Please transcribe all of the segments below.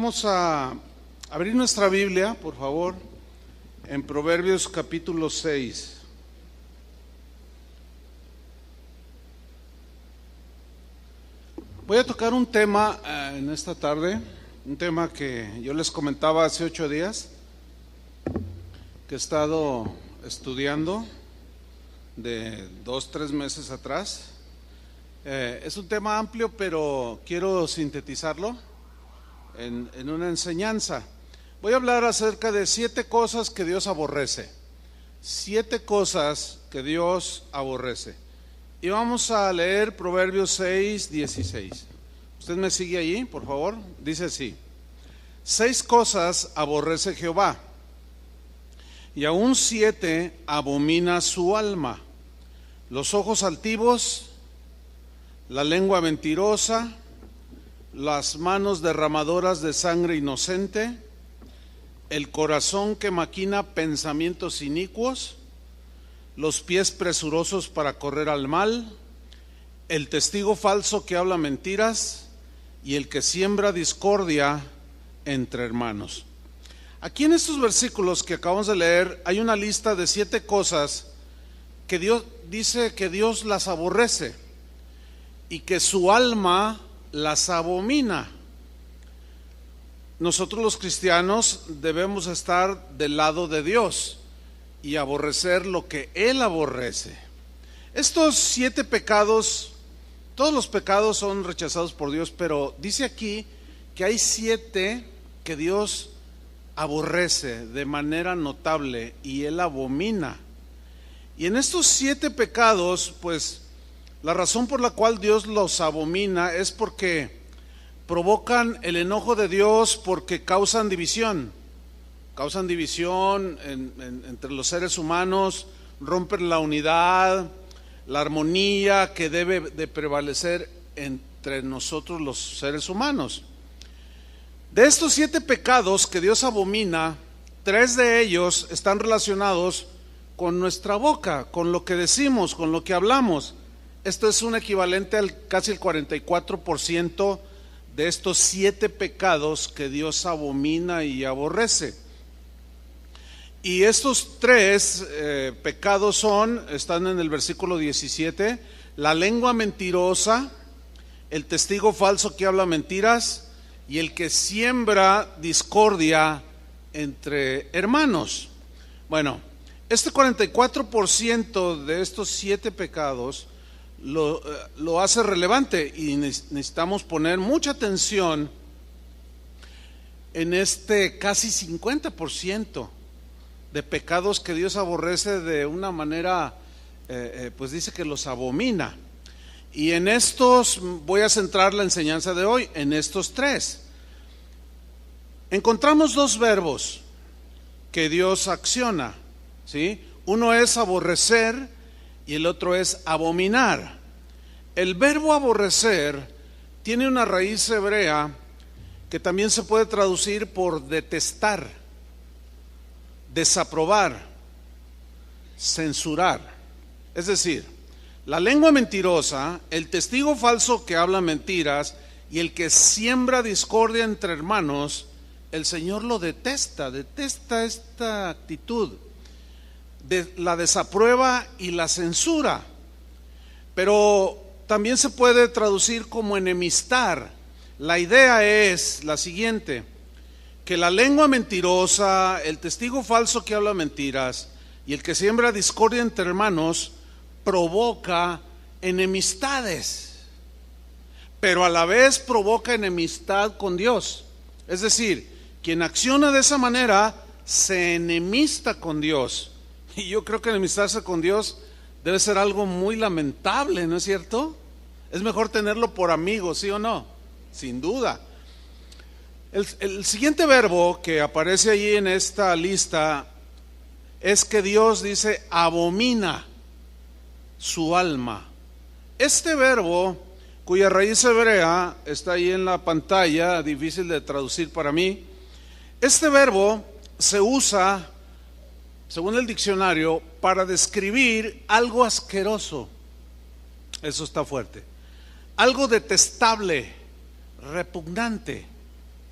Vamos a abrir nuestra Biblia, por favor, en Proverbios capítulo 6. Voy a tocar un tema en esta tarde, un tema que yo les comentaba hace 8 días, que he estado estudiando de 2-3 meses atrás. Es un tema amplio, pero quiero sintetizarlo en una enseñanza. Voy a hablar acerca de 7 cosas que Dios aborrece. 7 cosas que Dios aborrece. Y vamos a leer Proverbios 6:16. ¿Usted me sigue allí, por favor? Dice así: 6 cosas aborrece Jehová, y aún 7 abomina su alma: los ojos altivos, la lengua mentirosa, las manos derramadoras de sangre inocente, el corazón que maquina pensamientos inicuos, los pies presurosos para correr al mal, el testigo falso que habla mentiras y el que siembra discordia entre hermanos. Aquí en estos versículos que acabamos de leer hay una lista de 7 cosas que Dios dice que Dios las aborrece y que su alma las abomina. Nosotros los cristianos debemos estar del lado de Dios y aborrecer lo que Él aborrece. Estos 7 pecados, todos los pecados son rechazados por Dios, pero dice aquí que hay 7 que Dios aborrece de manera notable y Él abomina. Y en estos 7 pecados, pues la razón por la cual Dios los abomina es porque provocan el enojo de Dios, porque causan división entre los seres humanos, rompen la unidad, la armonía que debe de prevalecer entre nosotros los seres humanos. De estos 7 pecados que Dios abomina, 3 de ellos están relacionados con nuestra boca, con lo que decimos, con lo que hablamos. Esto es un equivalente al casi el 44% de estos 7 pecados que Dios abomina y aborrece. Y estos 3 pecados están en el versículo 17: la lengua mentirosa, el testigo falso que habla mentiras y el que siembra discordia entre hermanos. Bueno, este 44% de estos 7 pecados lo hace relevante y necesitamos poner mucha atención en este casi 50% de pecados que Dios aborrece de una manera, pues dice que los abomina. Y en estos voy a centrar la enseñanza de hoy, en estos 3. Encontramos 2 verbos que Dios acciona, ¿sí? Uno es aborrecer y el otro es abominar. El verbo aborrecer tiene una raíz hebrea que también se puede traducir por detestar, desaprobar, censurar. Es decir, la lengua mentirosa, el testigo falso que habla mentiras y el que siembra discordia entre hermanos, el Señor lo detesta esta actitud. La desaprueba y la censura. Pero también se puede traducir como enemistar. La idea es la siguiente: que la lengua mentirosa, el testigo falso que habla mentiras y el que siembra discordia entre hermanos provoca enemistades, pero a la vez provoca enemistad con Dios. Es decir, quien acciona de esa manera se enemista con Dios. Y yo creo que enemistarse con Dios debe ser algo muy lamentable, ¿no es cierto? Es mejor tenerlo por amigo, ¿sí o no? Sin duda. El siguiente verbo que aparece allí en esta lista es que Dios dice abomina su alma. Este verbo, cuya raíz hebrea está ahí en la pantalla, difícil de traducir para mí. Este verbo se usa, según el diccionario, para describir algo asqueroso. Eso está fuerte. Algo detestable, repugnante,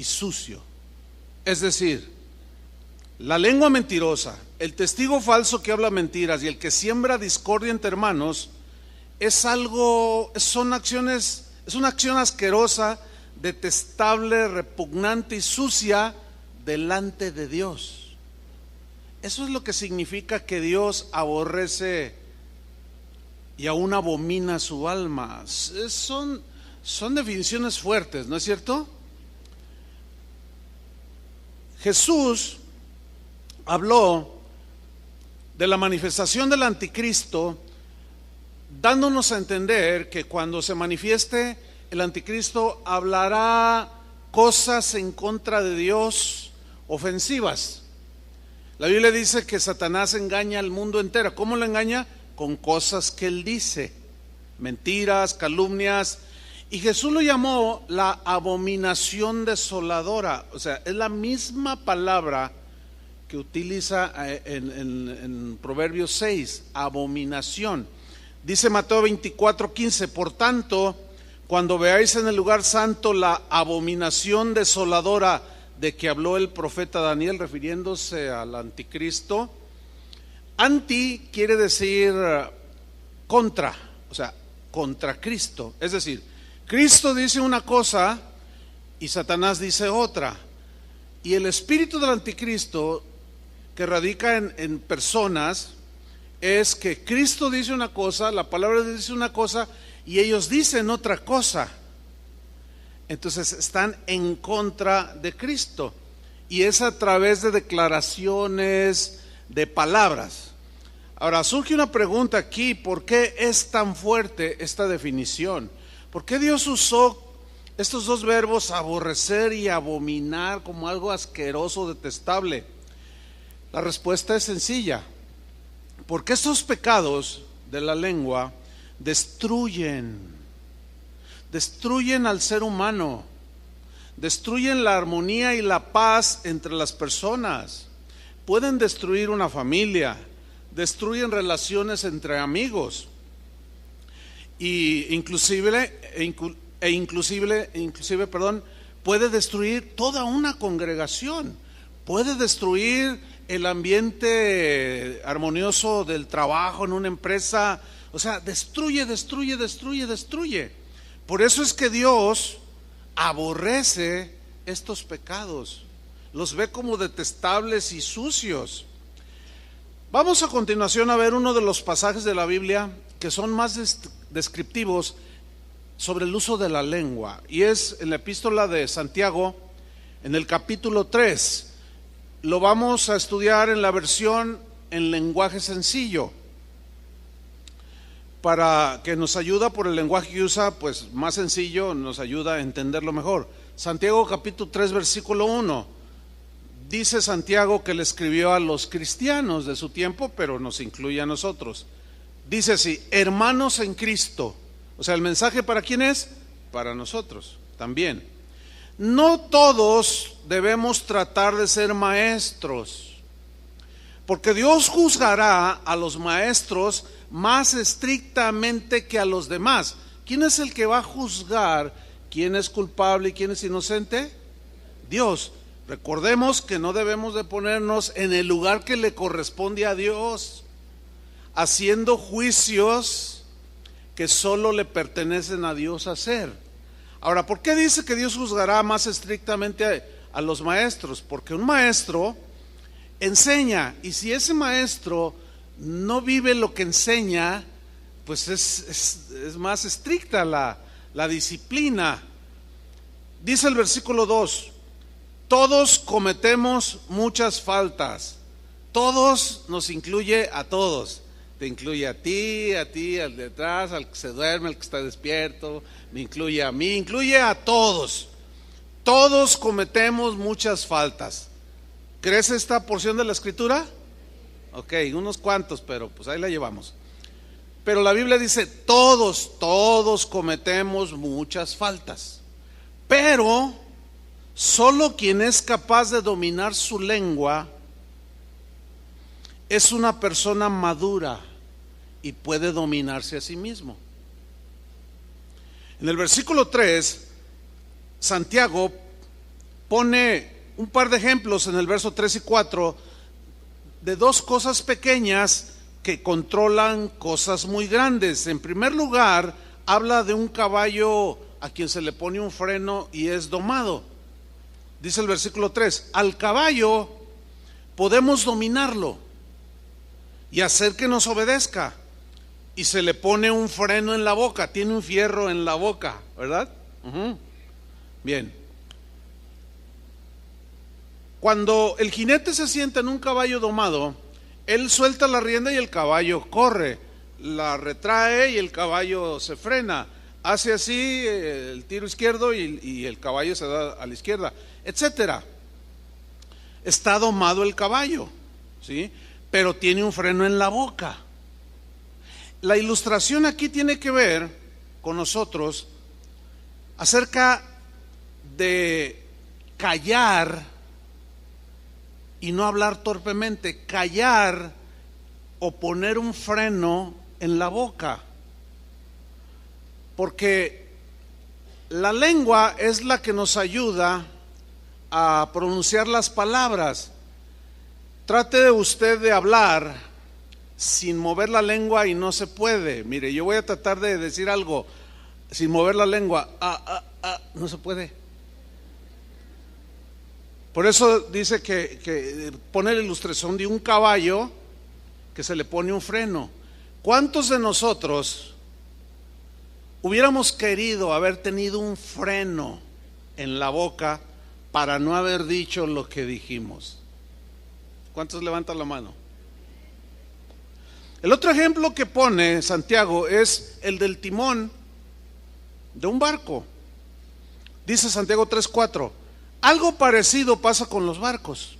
y sucio. Es decir, la lengua mentirosa, el testigo falso que habla mentiras y el que siembra discordia entre hermanos es una acción asquerosa, detestable, repugnante y sucia delante de Dios. Eso es lo que significa que Dios aborrece y aún abomina su alma. Son definiciones fuertes, ¿no es cierto? Jesús habló de la manifestación del anticristo, dándonos a entender que cuando se manifieste el anticristo hablará cosas en contra de Dios ofensivas. La Biblia dice que Satanás engaña al mundo entero. ¿Cómo lo engaña? Con cosas que él dice, mentiras, calumnias. Y Jesús lo llamó la abominación desoladora. O sea, es la misma palabra que utiliza en Proverbios 6, abominación. Dice Mateo 24:15, por tanto, cuando veáis en el lugar santo la abominación desoladora de que habló el profeta Daniel, refiriéndose al anticristo. Anti quiere decir contra, o sea, contra Cristo. Es decir, Cristo dice una cosa y Satanás dice otra. Y el espíritu del anticristo que radica en personas es que Cristo dice una cosa, la palabra dice una cosa y ellos dicen otra cosa. Entonces están en contra de Cristo y es a través de declaraciones, de palabras. Ahora surge una pregunta aquí: ¿por qué es tan fuerte esta definición? ¿Por qué Dios usó estos dos verbos, aborrecer y abominar, como algo asqueroso, detestable? La respuesta es sencilla: porque estos pecados de la lengua destruyen al ser humano, destruyen la armonía y la paz entre las personas, pueden destruir una familia, destruyen relaciones entre amigos, y inclusive, puede destruir toda una congregación, puede destruir el ambiente armonioso del trabajo en una empresa. O sea, destruye. Por eso es que Dios aborrece estos pecados, los ve como detestables y sucios. Vamos a continuación a ver uno de los pasajes de la Biblia que son más descriptivos sobre el uso de la lengua, y es en la epístola de Santiago, en el capítulo 3. Lo vamos a estudiar en la versión en lenguaje sencillo, para que nos ayuda por el lenguaje que usa, pues más sencillo, nos ayuda a entenderlo mejor. Santiago capítulo 3 versículo 1. Dice Santiago que le escribió a los cristianos de su tiempo, pero nos incluye a nosotros. Dice así: hermanos en Cristo. O sea, ¿el mensaje para quién es? Para nosotros también. No todos debemos tratar de ser maestros, porque Dios juzgará a los maestros más estrictamente que a los demás. ¿Quién es el que va a juzgar quién es culpable y quién es inocente? Dios. Recordemos que no debemos de ponernos en el lugar que le corresponde a Dios, haciendo juicios que solo le pertenecen a Dios hacer. Ahora, ¿por qué dice que Dios juzgará más estrictamente a los maestros? Porque un maestro enseña, y si ese maestro no vive lo que enseña, pues es más estricta la disciplina. Dice el versículo 2: todos cometemos muchas faltas. Todos nos incluye a todos. Te incluye a ti, al de atrás, al que se duerme, al que está despierto, me incluye a mí, incluye a todos. Todos cometemos muchas faltas. ¿Crees esta porción de la Escritura? Ok, unos cuantos, pero pues ahí la llevamos. Pero la Biblia dice: todos cometemos muchas faltas. Pero solo quien es capaz de dominar su lengua es una persona madura y puede dominarse a sí mismo. En el versículo 3, Santiago pone un par de ejemplos en el verso 3 y 4 de dos cosas pequeñas que controlan cosas muy grandes. En primer lugar, habla de un caballo a quien se le pone un freno y es domado. Dice el versículo 3, al caballo podemos dominarlo y hacer que nos obedezca. Y se le pone un freno en la boca, tiene un fierro en la boca, ¿verdad? Bien. Cuando el jinete se sienta en un caballo domado, él suelta la rienda y el caballo corre, la retrae y el caballo se frena, hace así el tiro izquierdo y el caballo se da a la izquierda, etcétera. Está domado el caballo, ¿sí? Pero tiene un freno en la boca. La ilustración aquí tiene que ver con nosotros acerca de callar y no hablar torpemente, callar o poner un freno en la boca. Porque la lengua es la que nos ayuda a pronunciar las palabras. Trate de usted de hablar sin mover la lengua y no se puede. Mire, yo voy a tratar de decir algo sin mover la lengua. No se puede. Por eso dice que pone la ilustración de un caballo que se le pone un freno. ¿Cuántos de nosotros hubiéramos querido haber tenido un freno en la boca para no haber dicho lo que dijimos? ¿Cuántos levantan la mano? El otro ejemplo que pone Santiago es el del timón de un barco. Dice Santiago 3:4, algo parecido pasa con los barcos.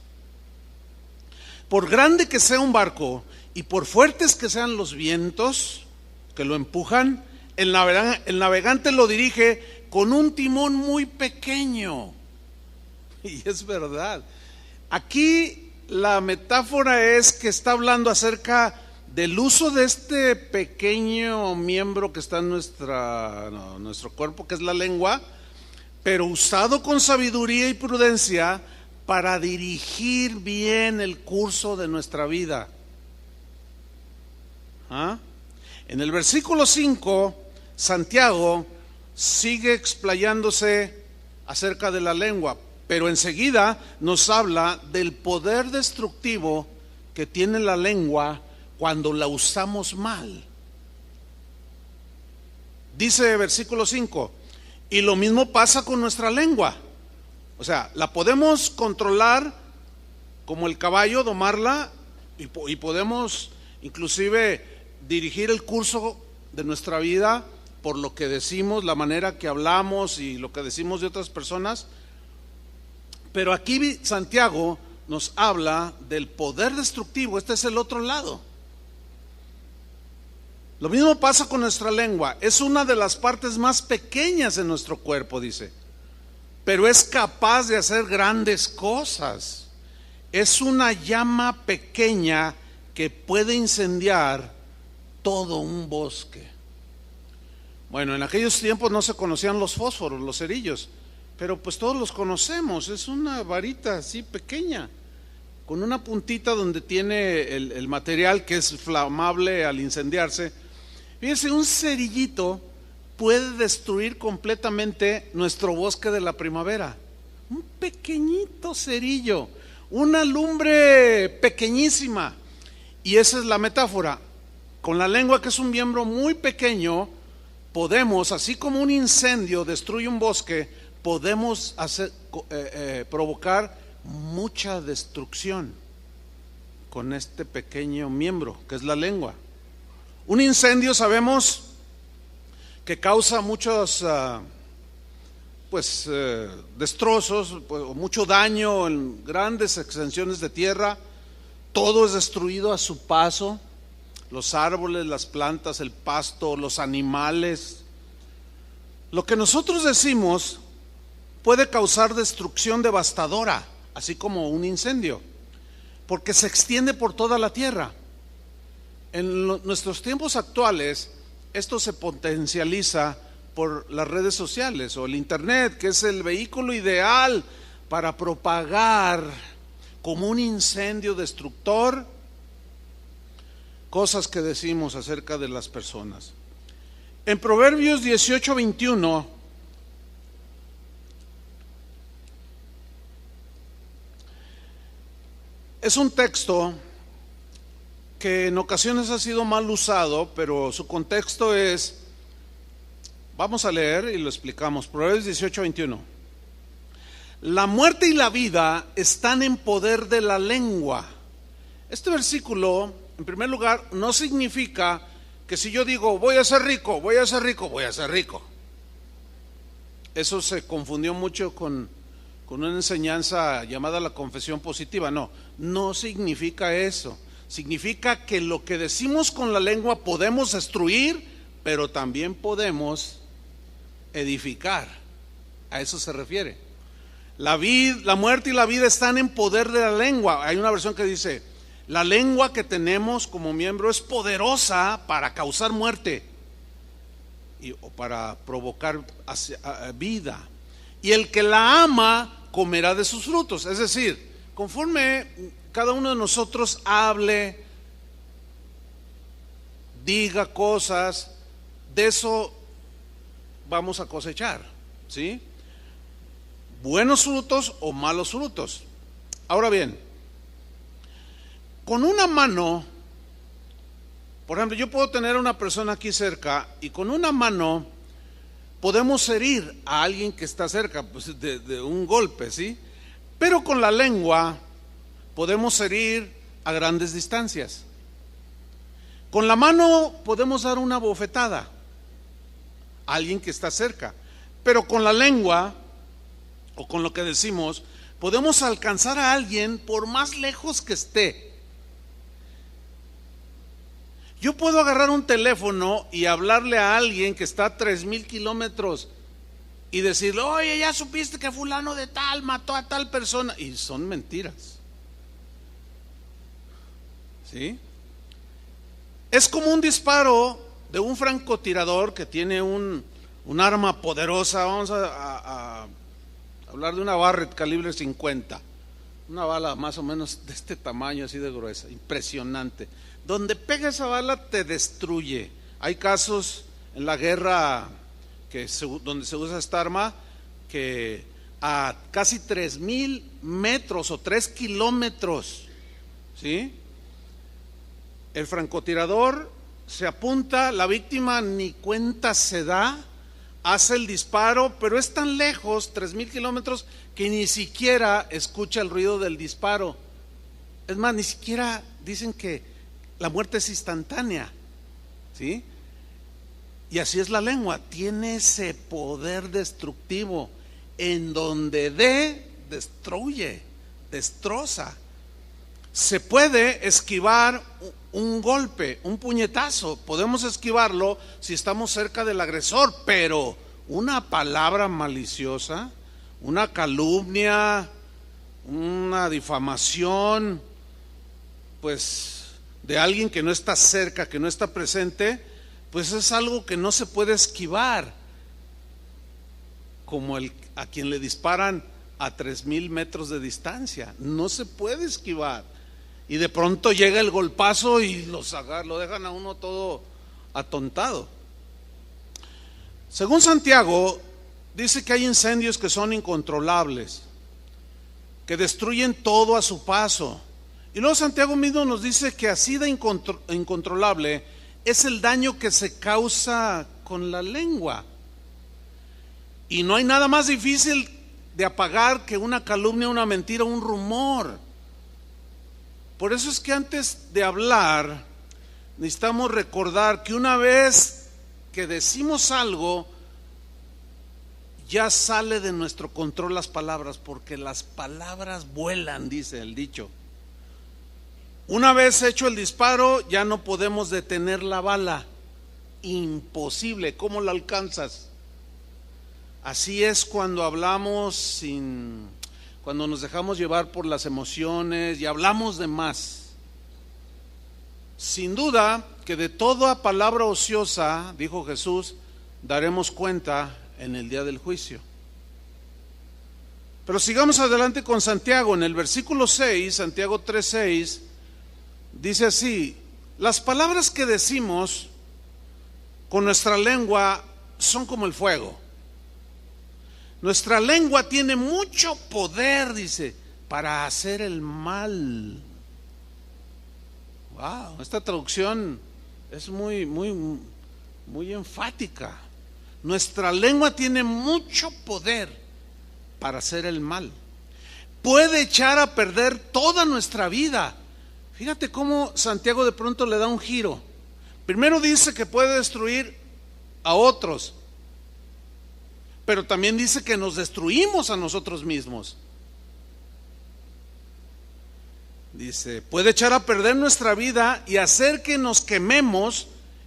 Por grande que sea un barco y por fuertes que sean los vientos que lo empujan, el navegante lo dirige con un timón muy pequeño. Y es verdad. Aquí la metáfora es que está hablando acerca del uso de este pequeño miembro que está en nuestro cuerpo, que es la lengua, pero usado con sabiduría y prudencia para dirigir bien el curso de nuestra vida. En el versículo 5, Santiago sigue explayándose acerca de la lengua, pero enseguida nos habla del poder destructivo que tiene la lengua cuando la usamos mal. Dice versículo 5, y lo mismo pasa con nuestra lengua. O sea, la podemos controlar como el caballo, domarla, y podemos inclusive dirigir el curso de nuestra vida por lo que decimos, la manera que hablamos y lo que decimos de otras personas. Pero aquí Santiago nos habla del poder destructivo. Este es el otro lado. Lo mismo pasa con nuestra lengua. Es una de las partes más pequeñas de nuestro cuerpo, dice, pero es capaz de hacer grandes cosas. Es una llama pequeña que puede incendiar todo un bosque. Bueno, en aquellos tiempos no se conocían los fósforos, los cerillos, pero pues todos los conocemos. Es una varita así pequeña, con una puntita donde tiene el material que es flamable al incendiarse. Fíjense, un cerillito puede destruir completamente nuestro bosque de la primavera. Un pequeñito cerillo, una lumbre pequeñísima. Y esa es la metáfora. Con la lengua, que es un miembro muy pequeño, podemos, así como un incendio destruye un bosque, podemos provocar mucha destrucción con este pequeño miembro que es la lengua. Un incendio, sabemos que causa muchos destrozos, mucho daño en grandes extensiones de tierra. Todo es destruido a su paso: los árboles, las plantas, el pasto, los animales. Lo que nosotros decimos puede causar destrucción devastadora, así como un incendio, porque se extiende por toda la tierra. En nuestros tiempos actuales, esto se potencializa por las redes sociales o el internet, que es el vehículo ideal para propagar como un incendio destructor cosas que decimos acerca de las personas. En Proverbios 18:21 es un texto que en ocasiones ha sido mal usado, pero su contexto es, vamos a leer y lo explicamos. Proverbios 18:21. La muerte y la vida están en poder de la lengua. Este versículo, en primer lugar, no significa que si yo digo voy a ser rico, voy a ser rico, voy a ser rico. Eso se confundió mucho con una enseñanza llamada la confesión positiva. No significa eso. Significa que lo que decimos con la lengua podemos destruir, pero también podemos edificar. A eso se refiere. La muerte y la vida están en poder de la lengua. Hay una versión que dice, la lengua que tenemos como miembro es poderosa para causar muerte o para provocar vida. Y el que la ama comerá de sus frutos. Es decir, conforme cada uno de nosotros hable, diga cosas, de eso vamos a cosechar, ¿sí? Buenos frutos o malos frutos. Ahora bien, con una mano, por ejemplo, yo puedo tener a una persona aquí cerca y con una mano podemos herir a alguien que está cerca, pues, de un golpe, ¿sí? Pero con la lengua podemos herir a grandes distancias. Con la mano podemos dar una bofetada a alguien que está cerca, pero con la lengua o con lo que decimos podemos alcanzar a alguien por más lejos que esté. Yo puedo agarrar un teléfono y hablarle a alguien que está a 3,000 kilómetros y decirle, oye, ya supiste que fulano de tal mató a tal persona, y son mentiras, ¿sí? Es como un disparo de un francotirador que tiene un arma poderosa. Vamos a hablar de una Barrett calibre 50, una bala más o menos de este tamaño, así de gruesa, impresionante. Donde pega esa bala te destruye. Hay casos en la guerra donde se usa esta arma que a casi 3,000 metros o 3 kilómetros, ¿sí? El francotirador se apunta, la víctima ni cuenta se da, hace el disparo, pero es tan lejos, 3,000 kilómetros, que ni siquiera escucha el ruido del disparo. Es más, ni siquiera dicen que la muerte es instantánea, ¿sí? Y así es la lengua, tiene ese poder destructivo. En donde destruye, destroza. Se puede esquivar un golpe, un puñetazo, podemos esquivarlo si estamos cerca del agresor, pero una palabra maliciosa, una calumnia, una difamación, pues de alguien que no está cerca, que no está presente, pues es algo que no se puede esquivar, como a quien le disparan a 3,000 metros de distancia, no se puede esquivar. Y de pronto llega el golpazo y lo dejan a uno todo atontado. Según Santiago, dice que hay incendios que son incontrolables, que destruyen todo a su paso. Y luego Santiago mismo nos dice que así de incontrolable es el daño que se causa con la lengua. Y no hay nada más difícil de apagar que una calumnia, una mentira, un rumor. Por eso es que antes de hablar necesitamos recordar que una vez que decimos algo, ya sale de nuestro control las palabras, porque las palabras vuelan, dice el dicho. Una vez hecho el disparo, ya no podemos detener la bala. Imposible, ¿cómo la alcanzas? Así es cuando hablamos cuando nos dejamos llevar por las emociones y hablamos de más. Sin duda que de toda palabra ociosa, dijo Jesús, daremos cuenta en el día del juicio. Pero sigamos adelante con Santiago. En el versículo 6, Santiago 3:6, dice así: las palabras que decimos con nuestra lengua son como el fuego. Nuestra lengua tiene mucho poder, dice, para hacer el mal. Wow, esta traducción es muy enfática. Nuestra lengua tiene mucho poder para hacer el mal. Puede echar a perder toda nuestra vida. Fíjate cómo Santiago de pronto le da un giro. Primero dice que puede destruir a otros, pero también dice que nos destruimos a nosotros mismos. Dice, puede echar a perder nuestra vida y hacer que nos quememos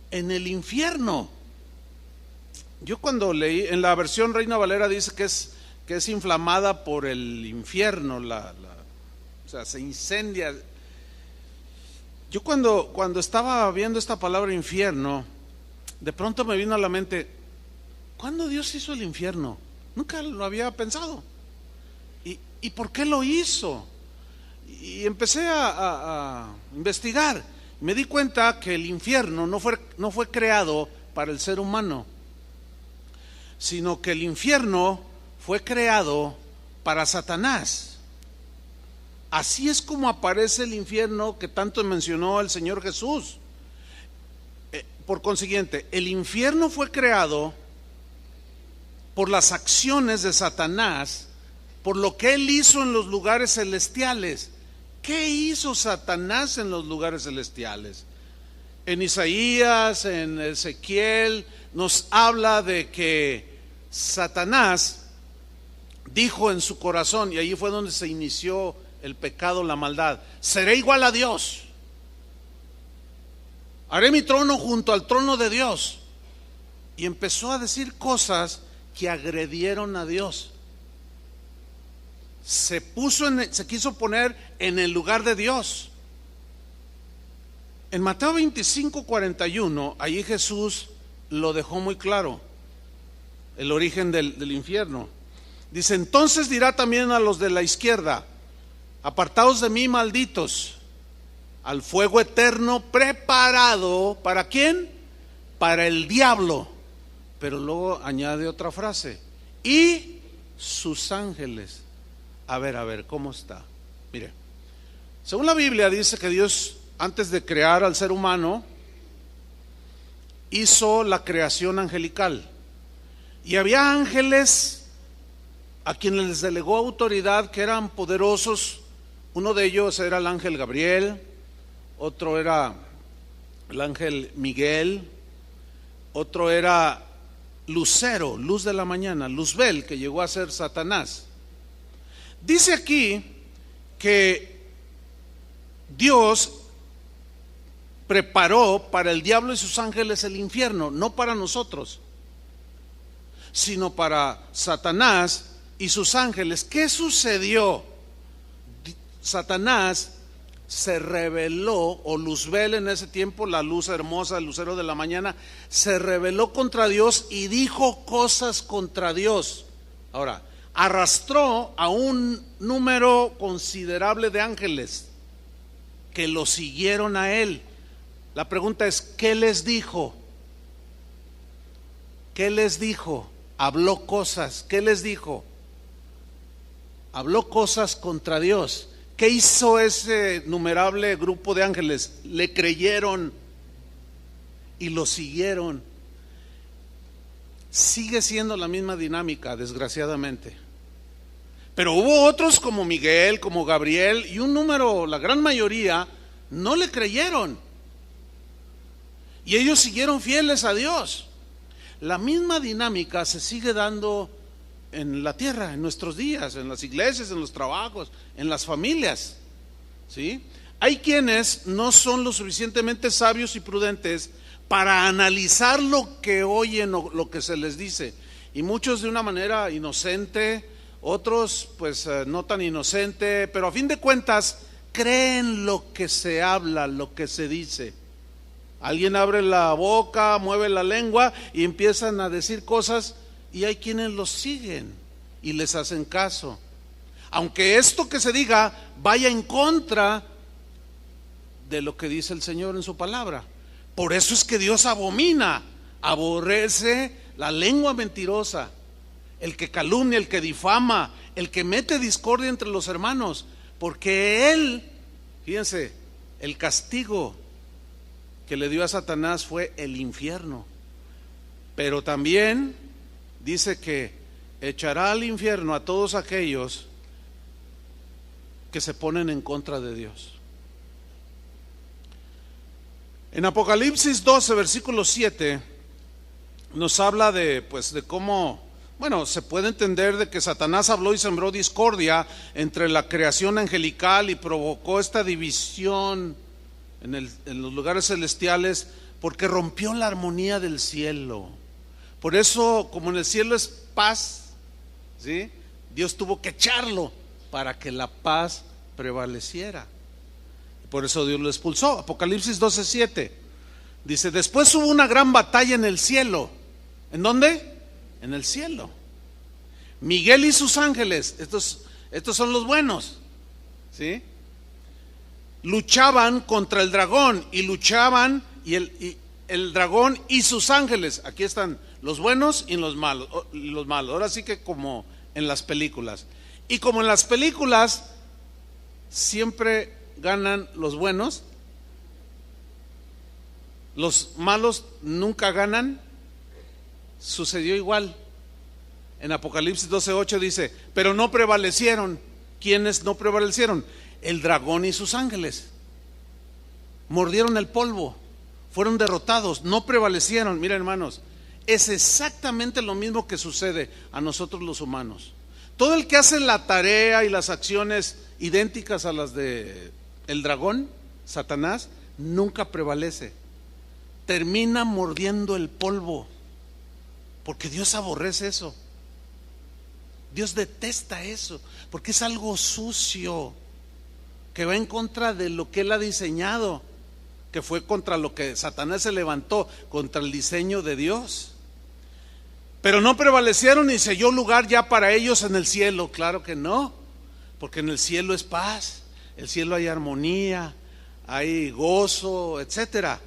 en el infierno. Yo cuando leí, en la versión Reina Valera dice que es inflamada por el infierno, o sea, se incendia. Yo cuando estaba viendo esta palabra infierno, de pronto me vino a la mente, ¿cuándo Dios hizo el infierno? Nunca lo había pensado. ¿Y por qué lo hizo? Y empecé a investigar. Me di cuenta que el infierno no fue creado para el ser humano, sino que el infierno fue creado para Satanás. Así es como aparece el infierno que tanto mencionó el Señor Jesús. Por consiguiente, el infierno fue creado por las acciones de Satanás, por lo que él hizo en los lugares celestiales. ¿Qué hizo Satanás en los lugares celestiales? En Isaías, en Ezequiel, nos habla de que Satanás dijo en su corazón, y ahí fue donde se inició el pecado, la maldad: seré igual a Dios, haré mi trono junto al trono de Dios. Y empezó a decir cosas que agredieron a Dios. Se quiso poner en el lugar de Dios. En Mateo 25:41, allí Jesús lo dejó muy claro, el origen del infierno. Dice, entonces dirá también a los de la izquierda, apartaos de mí, malditos, al fuego eterno preparado, ¿para quién? Para el diablo. Pero luego añade otra frase, y sus ángeles. A ver, ¿cómo está? Mire, según la Biblia dice que Dios, antes de crear al ser humano, hizo la creación angelical. Y había ángeles a quienes les delegó autoridad, que eran poderosos. Uno de ellos era el ángel Gabriel, otro era el ángel Miguel, otro era Lucero, luz de la mañana, Luzbel, que llegó a ser Satanás. Dice aquí que Dios preparó para el diablo y sus ángeles el infierno, no para nosotros, sino para Satanás y sus ángeles. ¿Qué sucedió? Satanás se rebeló, o Luzbel en ese tiempo, la luz hermosa, el lucero de la mañana, se rebeló contra Dios y dijo cosas contra Dios. Ahora, arrastró a un número considerable de ángeles que lo siguieron a él. La pregunta es, ¿qué les dijo? ¿Qué les dijo? Habló cosas. ¿Qué les dijo? Habló cosas contra Dios. ¿Qué hizo ese numerable grupo de ángeles? Le creyeron y lo siguieron. Sigue siendo la misma dinámica, desgraciadamente. Pero hubo otros como Miguel, como Gabriel, y un número, la gran mayoría, no le creyeron. Y ellos siguieron fieles a Dios. La misma dinámica se sigue dando en la tierra, en nuestros días, en las iglesias, en los trabajos, en las familias, ¿sí? Hay quienes no son lo suficientemente sabios y prudentes para analizar lo que oyen o lo que se les dice, y muchos de una manera inocente, otros pues no tan inocente, pero a fin de cuentas creen lo que se habla, lo que se dice. Alguien abre la boca, mueve la lengua y empiezan a decir cosas, y hay quienes los siguen y les hacen caso. aunque esto que se diga vaya en contra de lo que dice el Señor en su palabra. Por eso es que Dios abomina, aborrece la lengua mentirosa, el que calumnia, el que difama, el que mete discordia entre los hermanos, porque Él, fíjense, el castigo que le dio a Satanás fue el infierno. Pero también dice que echará al infierno a todos aquellos que se ponen en contra de Dios. En Apocalipsis 12, versículo 7, nos habla de cómo, se puede entender de que Satanás habló y sembró discordia entre la creación angelical y provocó esta división en los lugares celestiales, porque rompió la armonía del cielo. Por eso, como en el cielo es paz, ¿sí?, Dios tuvo que echarlo para que la paz prevaleciera. Por eso Dios lo expulsó. Apocalipsis 12:7 dice: después hubo una gran batalla en el cielo. ¿En dónde? En el cielo. Miguel y sus ángeles, estos son los buenos, ¿sí?, luchaban contra el dragón, y luchaban y el dragón y sus ángeles. Aquí están los buenos y los malos. Ahora sí que como en las películas. Y como en las películas siempre ganan los buenos, los malos nunca ganan, sucedió igual. En Apocalipsis 12:8 dice: pero no prevalecieron. ¿Quiénes no prevalecieron? El dragón y sus ángeles. Mordieron el polvo, fueron derrotados, no prevalecieron. Miren, hermanos, es exactamente lo mismo que sucede a nosotros los humanos. Todo el que hace la tarea y las acciones idénticas a las de el dragón, Satanás, nunca prevalece. Termina mordiendo el polvo, porque Dios aborrece eso. Dios detesta eso, porque es algo sucio, que va en contra de lo que Él ha diseñado, que fue contra lo que Satanás se levantó, contra el diseño de Dios. Pero no prevalecieron y se halló lugar ya para ellos en el cielo. Claro que no, porque en el cielo es paz, en el cielo hay armonía, hay gozo, etcétera.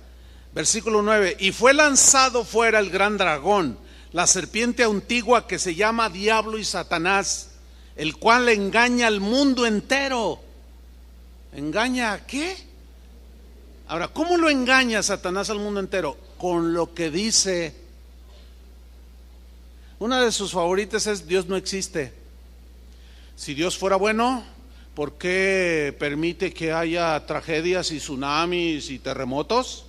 Versículo 9: y fue lanzado fuera el gran dragón, la serpiente antigua que se llama Diablo y Satanás, el cual engaña al mundo entero. ¿Engaña a qué? Ahora, ¿cómo lo engaña Satanás al mundo entero? Con lo que dice. Una de sus favoritas es: Dios no existe. Si Dios fuera bueno, ¿por qué permite que haya tragedias y tsunamis y terremotos?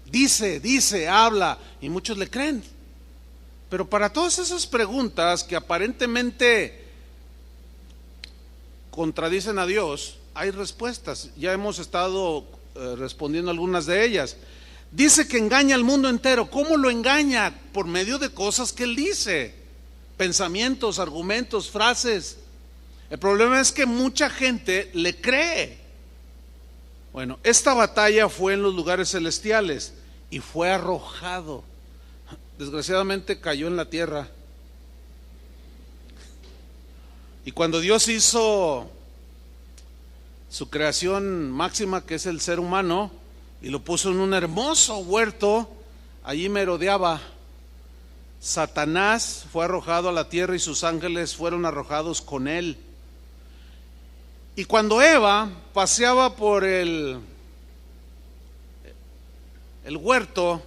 Dice, habla, y muchos le creen. Pero para todas esas preguntas que aparentemente contradicen a Dios, hay respuestas. Ya hemos estado respondiendo algunas de ellas. Dice que engaña al mundo entero. ¿Cómo lo engaña? Por medio de cosas que Él dice, pensamientos, argumentos, frases. El problema es que mucha gente le cree. Bueno, esta batalla fue en los lugares celestiales y fue arrojado. Desgraciadamente cayó en la tierra. Y cuando Dios hizo su creación máxima, que es el ser humano, y lo puso en un hermoso huerto, allí merodeaba. Satanás fue arrojado a la tierra y sus ángeles fueron arrojados con él. Y cuando Eva paseaba por el huerto,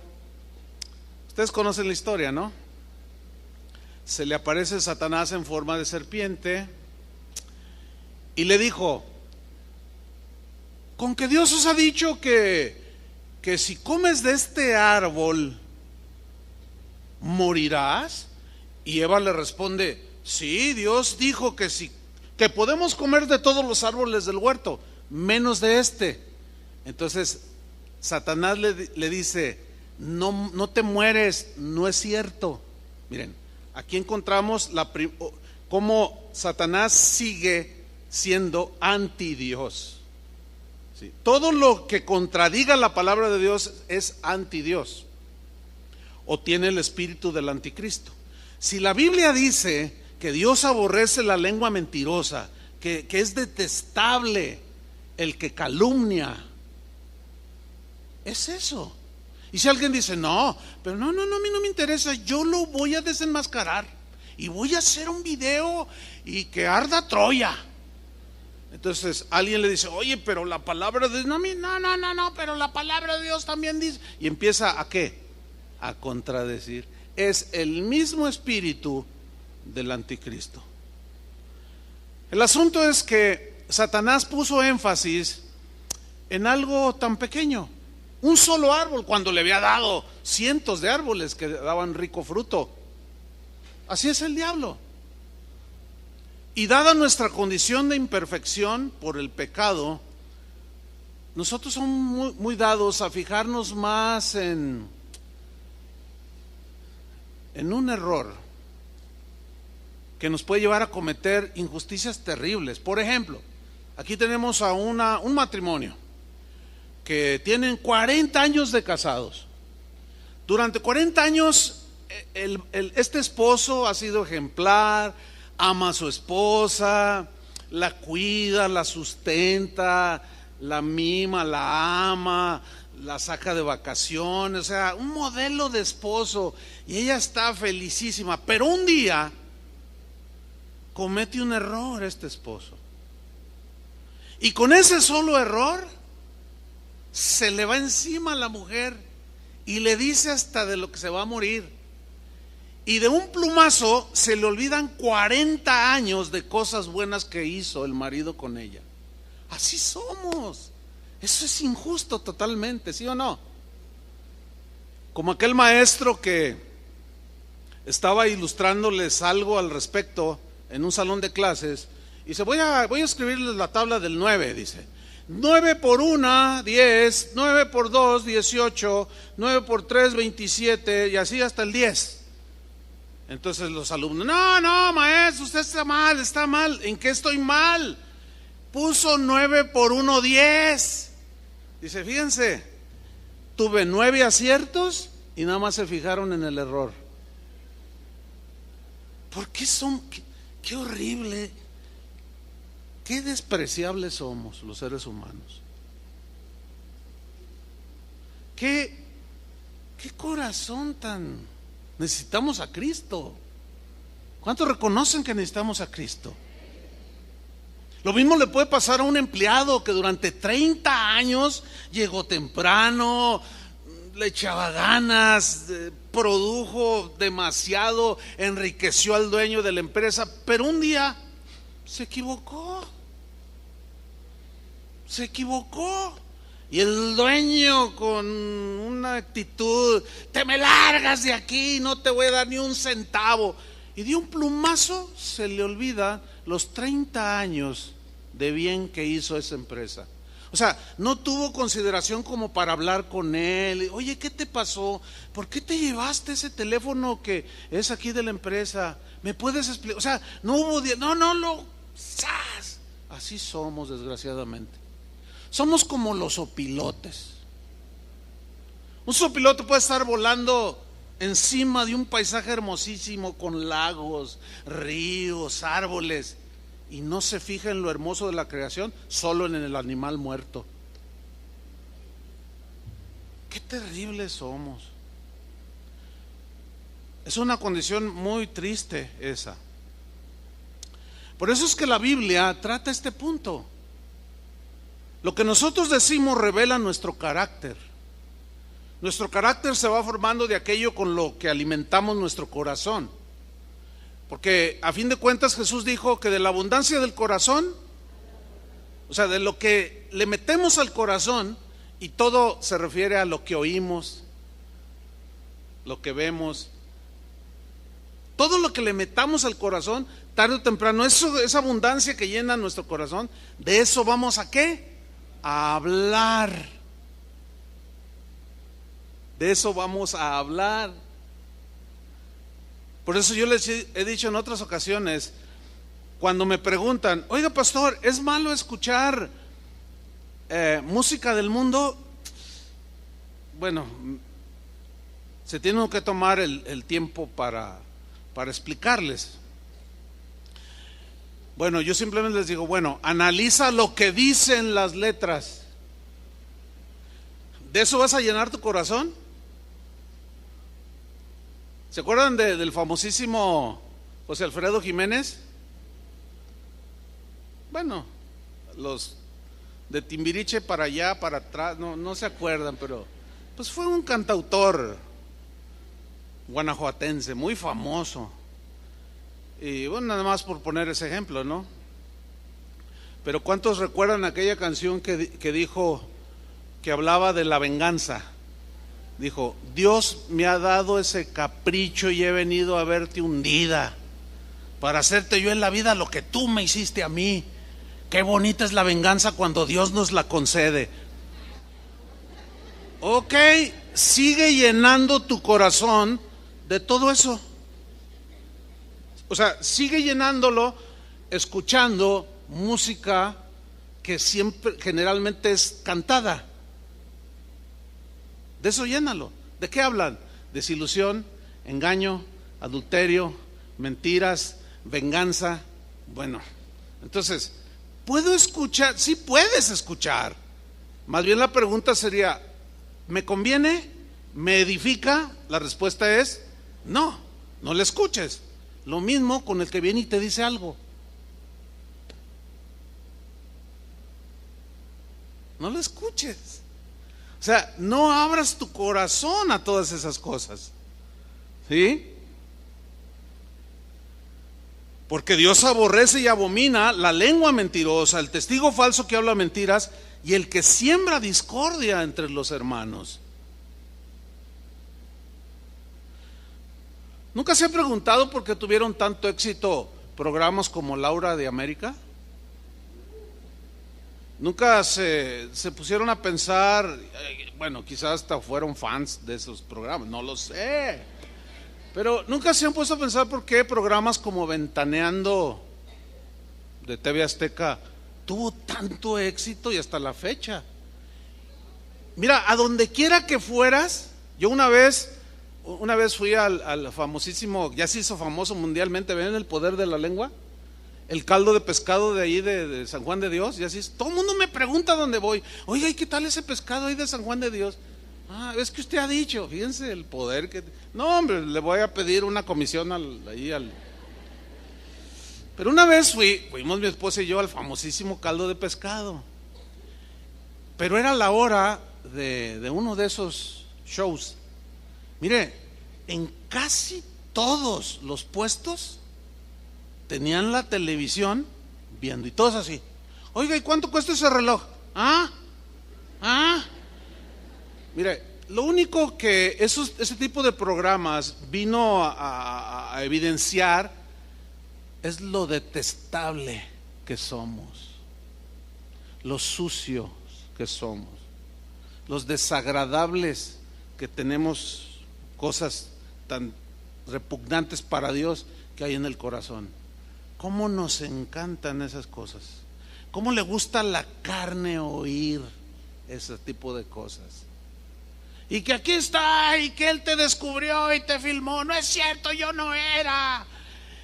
ustedes conocen la historia, ¿no? Se le aparece Satanás en forma de serpiente y le dijo: con que Dios os ha dicho que si comes de este árbol morirás. Y Eva le responde: sí, Dios dijo que podemos comer de todos los árboles del huerto, menos de este. Entonces Satanás le dice: no te mueres, no es cierto. Miren, aquí encontramos cómo Satanás sigue siendo anti Dios. ¿Sí? Todo lo que contradiga la palabra de Dios es anti Dios, o tiene el espíritu del anticristo. Si la Biblia dice que Dios aborrece la lengua mentirosa, que es detestable el que calumnia. Es eso. Y si alguien dice, no, pero no, a mí no me interesa, yo lo voy a desenmascarar y voy a hacer un video y que arda Troya. Entonces alguien le dice, oye, pero la palabra de Dios, no, pero la palabra de Dios también dice. Y empieza ¿a qué? A contradecir. Es el mismo espíritu del anticristo. El asunto es que Satanás puso énfasis en algo tan pequeño, un solo árbol, cuando le había dado cientos de árboles que daban rico fruto. Así es el diablo. Y dada nuestra condición de imperfección por el pecado, nosotros somos muy dados a fijarnos más en un error que nos puede llevar a cometer injusticias terribles. Por ejemplo, aquí tenemos a un matrimonio que tienen 40 años de casados. Durante 40 años este esposo ha sido ejemplar, ama a su esposa, la cuida, la sustenta, la mima, la ama, la saca de vacaciones, o sea, un modelo de esposo, y ella está felicísima. Pero un día comete un error este esposo, y con ese solo error se le va encima a la mujer y le dice hasta de lo que se va a morir, y de un plumazo se le olvidan 40 años de cosas buenas que hizo el marido con ella. Así somos. Eso es injusto totalmente, ¿sí o no? Como aquel maestro que estaba ilustrándoles algo al respecto en un salón de clases, y dice, voy a escribirles la tabla del 9, dice. 9 por 1, 10, 9 por 2, 18, 9 por 3, 27, y así hasta el 10. Entonces los alumnos, no, maestro, usted está mal. ¿En qué estoy mal? Puso 9 por 1, 10. Dice, fíjense, tuve 9 aciertos y nada más se fijaron en el error. ¿Por qué son? Qué horrible, qué despreciables somos los seres humanos. Qué corazón tan... Necesitamos a Cristo. ¿Cuántos reconocen que necesitamos a Cristo? Lo mismo le puede pasar a un empleado que durante 30 años llegó temprano, le echaba ganas, produjo demasiado, enriqueció al dueño de la empresa, pero un día se equivocó. Y el dueño, con una actitud, te me largas de aquí, no te voy a dar ni un centavo, y de un plumazo se le olvida los 30 años de bien que hizo esa empresa. O sea, no tuvo consideración como para hablar con él. Oye, ¿qué te pasó? ¿Por qué te llevaste ese teléfono que es aquí de la empresa? ¿Me puedes explicar? O sea, no hubo ¡zas! Así somos, desgraciadamente. Somos como los opilotes. Un sopilote puede estar volando encima de un paisaje hermosísimo con lagos, ríos, árboles, y no se fija en lo hermoso de la creación, solo en el animal muerto. Qué terribles somos. Es una condición muy triste esa. Por eso es que la Biblia trata este punto. Lo que nosotros decimos revela nuestro carácter. Nuestro carácter se va formando de aquello con lo que alimentamos nuestro corazón. Porque a fin de cuentas Jesús dijo que de la abundancia del corazón, o sea, de lo que le metemos al corazón, y todo se refiere a lo que oímos, lo que vemos, todo lo que le metamos al corazón, tarde o temprano, esa abundancia que llena nuestro corazón, de eso vamos a ¿qué? A hablar. De eso vamos a hablar. Por eso yo les he dicho en otras ocasiones, cuando me preguntan, oiga pastor, ¿es malo escuchar música del mundo? Bueno, se tiene que tomar el tiempo para explicarles. Bueno, yo simplemente les digo, bueno, analiza lo que dicen las letras. ¿De eso vas a llenar tu corazón? ¿Se acuerdan del famosísimo José Alfredo Jiménez? Bueno, los de Timbiriche para allá, para atrás, no se acuerdan, pero pues fue un cantautor guanajuatense muy famoso. Y bueno, nada más por poner ese ejemplo, ¿no? Pero ¿cuántos recuerdan aquella canción que dijo, que hablaba de la venganza? Dijo, Dios me ha dado ese capricho y he venido a verte hundida para hacerte yo en la vida lo que tú me hiciste a mí. Qué bonita es la venganza cuando Dios nos la concede. Ok, sigue llenando tu corazón de todo eso. O sea, sigue llenándolo escuchando música que siempre, generalmente es cantada. De eso llénalo. ¿De qué hablan? Desilusión, engaño, adulterio, mentiras, venganza. Bueno, entonces, ¿puedo escuchar? Sí puedes escuchar. Más bien la pregunta sería, ¿me conviene? ¿Me edifica? La respuesta es, no le escuches. Lo mismo con el que viene y te dice algo. No lo escuches. O sea, no abras tu corazón a todas esas cosas. ¿Sí? Porque Dios aborrece y abomina la lengua mentirosa, el testigo falso que habla mentiras y el que siembra discordia entre los hermanos. ¿Nunca se ha preguntado por qué tuvieron tanto éxito programas como Laura de América? ¿Nunca se pusieron a pensar, bueno, quizás hasta fueron fans de esos programas, no lo sé, pero nunca se han puesto a pensar por qué programas como Ventaneando de TV Azteca tuvo tanto éxito y hasta la fecha? Mira, a donde quiera que fueras, yo una vez fui al famosísimo, ya se hizo famoso mundialmente, ¿ven El Poder de la Lengua? El caldo de pescado de ahí de San Juan de Dios, y así es. Todo el mundo me pregunta dónde voy. Oiga, ¿y qué tal ese pescado ahí de San Juan de Dios? Ah, es que usted ha dicho, fíjense el poder que... No, hombre, le voy a pedir una comisión Pero una vez fuimos mi esposa y yo al famosísimo caldo de pescado. Pero era la hora de uno de esos shows. Mire, en casi todos los puestos tenían la televisión viendo y todos así. Oiga, ¿y cuánto cuesta ese reloj? Mire, lo único que ese tipo de programas vino a evidenciar es lo detestable que somos, lo sucios que somos, los desagradables que tenemos, cosas tan repugnantes para Dios que hay en el corazón. ¿Cómo nos encantan esas cosas? ¿Cómo le gusta a la carne oír ese tipo de cosas? Y que aquí está, y que él te descubrió y te filmó. No es cierto, yo no era.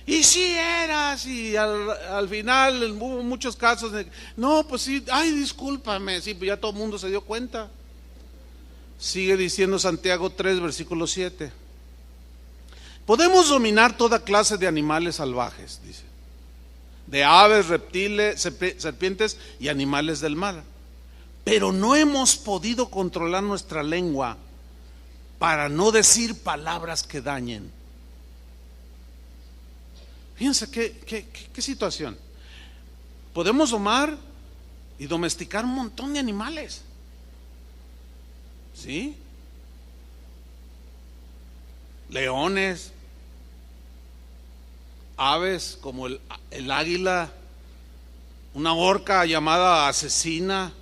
Y sí eras. Y al final hubo muchos casos de, no, pues sí, ay, discúlpame. Sí, pues ya todo el mundo se dio cuenta. Sigue diciendo Santiago 3, versículo 7. Podemos dominar toda clase de animales salvajes, dice, de aves, reptiles, serpientes y animales del mar, pero no hemos podido controlar nuestra lengua para no decir palabras que dañen. Fíjense qué situación. Podemos domar y domesticar un montón de animales, ¿sí? Leones, aves como el águila, una orca llamada asesina.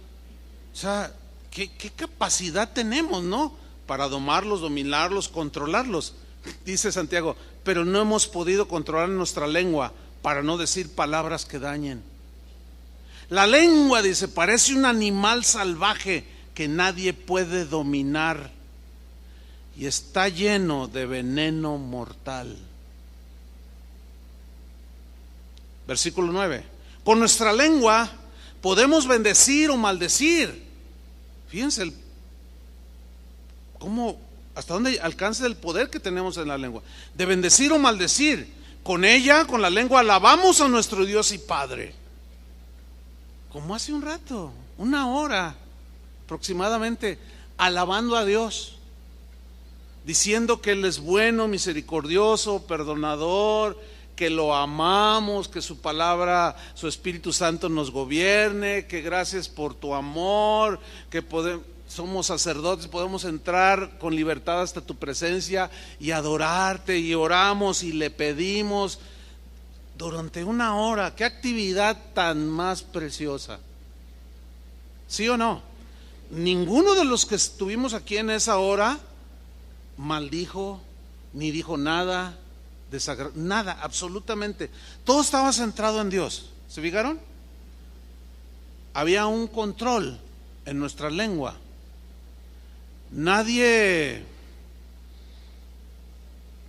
O sea, ¿qué capacidad tenemos, no? Para domarlos, dominarlos, controlarlos. Dice Santiago, pero no hemos podido controlar nuestra lengua para no decir palabras que dañen. La lengua, dice, parece un animal salvaje que nadie puede dominar y está lleno de veneno mortal. Versículo 9. Con nuestra lengua podemos bendecir o maldecir. Fíjense cómo, hasta dónde alcanza el poder que tenemos en la lengua. De bendecir o maldecir. Con ella, con la lengua, alabamos a nuestro Dios y Padre. Como hace un rato, una hora aproximadamente, alabando a Dios, diciendo que Él es bueno, misericordioso, perdonador, que lo amamos, que su palabra, su Espíritu Santo nos gobierne, que gracias por tu amor, que somos sacerdotes, podemos entrar con libertad hasta tu presencia y adorarte, y oramos y le pedimos durante una hora. Qué actividad tan más preciosa. ¿Sí o no? Ninguno de los que estuvimos aquí en esa hora maldijo, ni dijo nada, nada, absolutamente. Todo estaba centrado en Dios. ¿Se fijaron? Había un control en nuestra lengua. Nadie,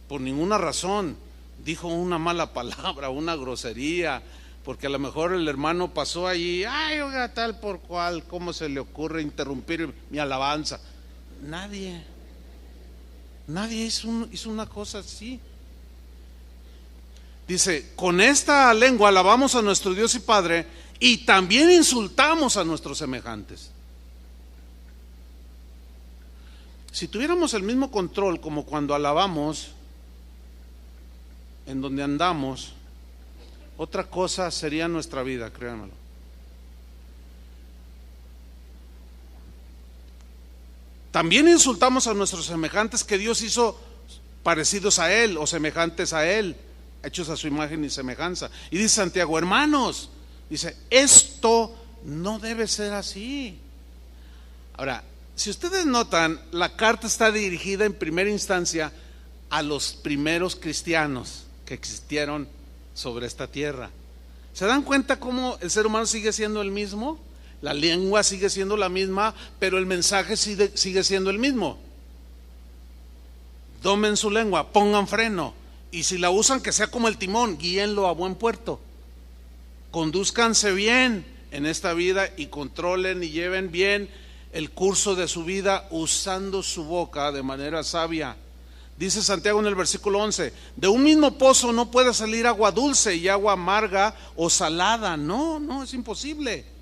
por ninguna razón, dijo una mala palabra, una grosería, porque a lo mejor el hermano pasó allí, ay, oiga, tal por cual, ¿cómo se le ocurre interrumpir mi alabanza? Nadie hizo una cosa así. Dice, con esta lengua alabamos a nuestro Dios y Padre, y también insultamos a nuestros semejantes. Si tuviéramos el mismo control como cuando alabamos, en donde andamos, otra cosa sería nuestra vida, créanmelo. También insultamos a nuestros semejantes que Dios hizo parecidos a Él o semejantes a Él, hechos a su imagen y semejanza. Y dice Santiago, hermanos, dice, esto no debe ser así. Ahora, si ustedes notan, la carta está dirigida en primera instancia a los primeros cristianos que existieron sobre esta tierra. ¿Se dan cuenta cómo el ser humano sigue siendo el mismo? La lengua sigue siendo la misma, pero el mensaje sigue siendo el mismo. Domen su lengua, pongan freno, y si la usan, que sea como el timón, guíenlo a buen puerto. Condúzcanse bien en esta vida y controlen y lleven bien el curso de su vida usando su boca de manera sabia. Dice Santiago en el versículo 11, de un mismo pozo no puede salir agua dulce y agua amarga o salada. No, es imposible.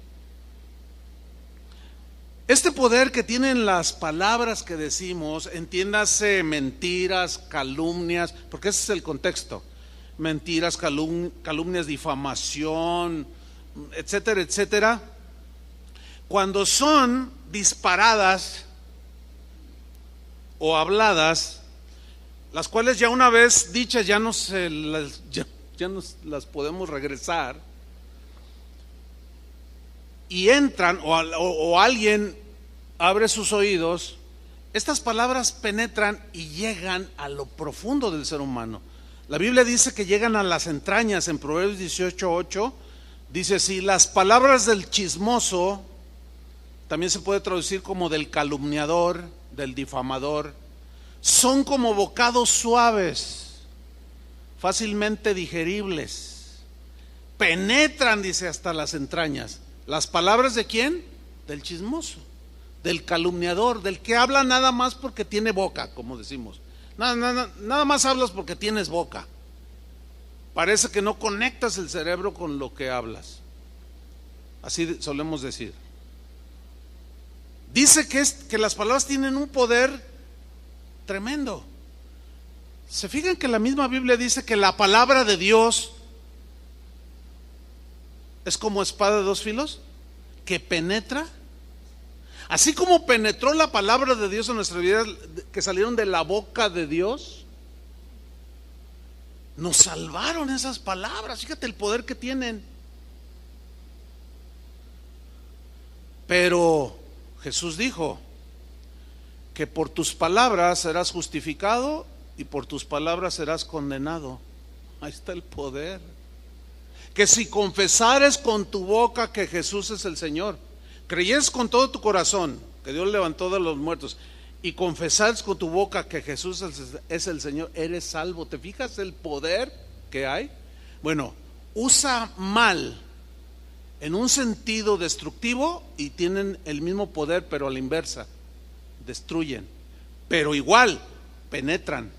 Este poder que tienen las palabras que decimos, entiéndase mentiras, calumnias, porque ese es el contexto. Mentiras, calumnias, difamación, etcétera, etcétera. Cuando son disparadas o habladas, las cuales ya una vez dichas ya no las podemos regresar, y entran o alguien abre sus oídos, estas palabras penetran y llegan a lo profundo del ser humano. La Biblia dice que llegan a las entrañas. En Proverbios 18:8 dice, si las palabras del chismoso, también se puede traducir como del calumniador, del difamador, son como bocados suaves, fácilmente digeribles, penetran, dice, hasta las entrañas. ¿Las palabras de quién? Del chismoso, del calumniador, del que habla nada más porque tiene boca, como decimos. Nada más hablas porque tienes boca. Parece que no conectas el cerebro con lo que hablas. Así solemos decir. Dice que las palabras tienen un poder tremendo. ¿Se fijan que la misma Biblia dice que la palabra de Dios es como espada de dos filos, que penetra? Así como penetró la palabra de Dios en nuestra vida, que salieron de la boca de Dios, nos salvaron esas palabras. Fíjate el poder que tienen. Pero Jesús dijo que por tus palabras serás justificado y por tus palabras serás condenado. Ahí está el poder. Que si confesares con tu boca que Jesús es el Señor, creyeres con todo tu corazón que Dios levantó de los muertos y confesares con tu boca que Jesús es el Señor, eres salvo. ¿Te fijas el poder que hay? Bueno, usa mal en un sentido destructivo y tienen el mismo poder, pero a la inversa. Destruyen, pero igual penetran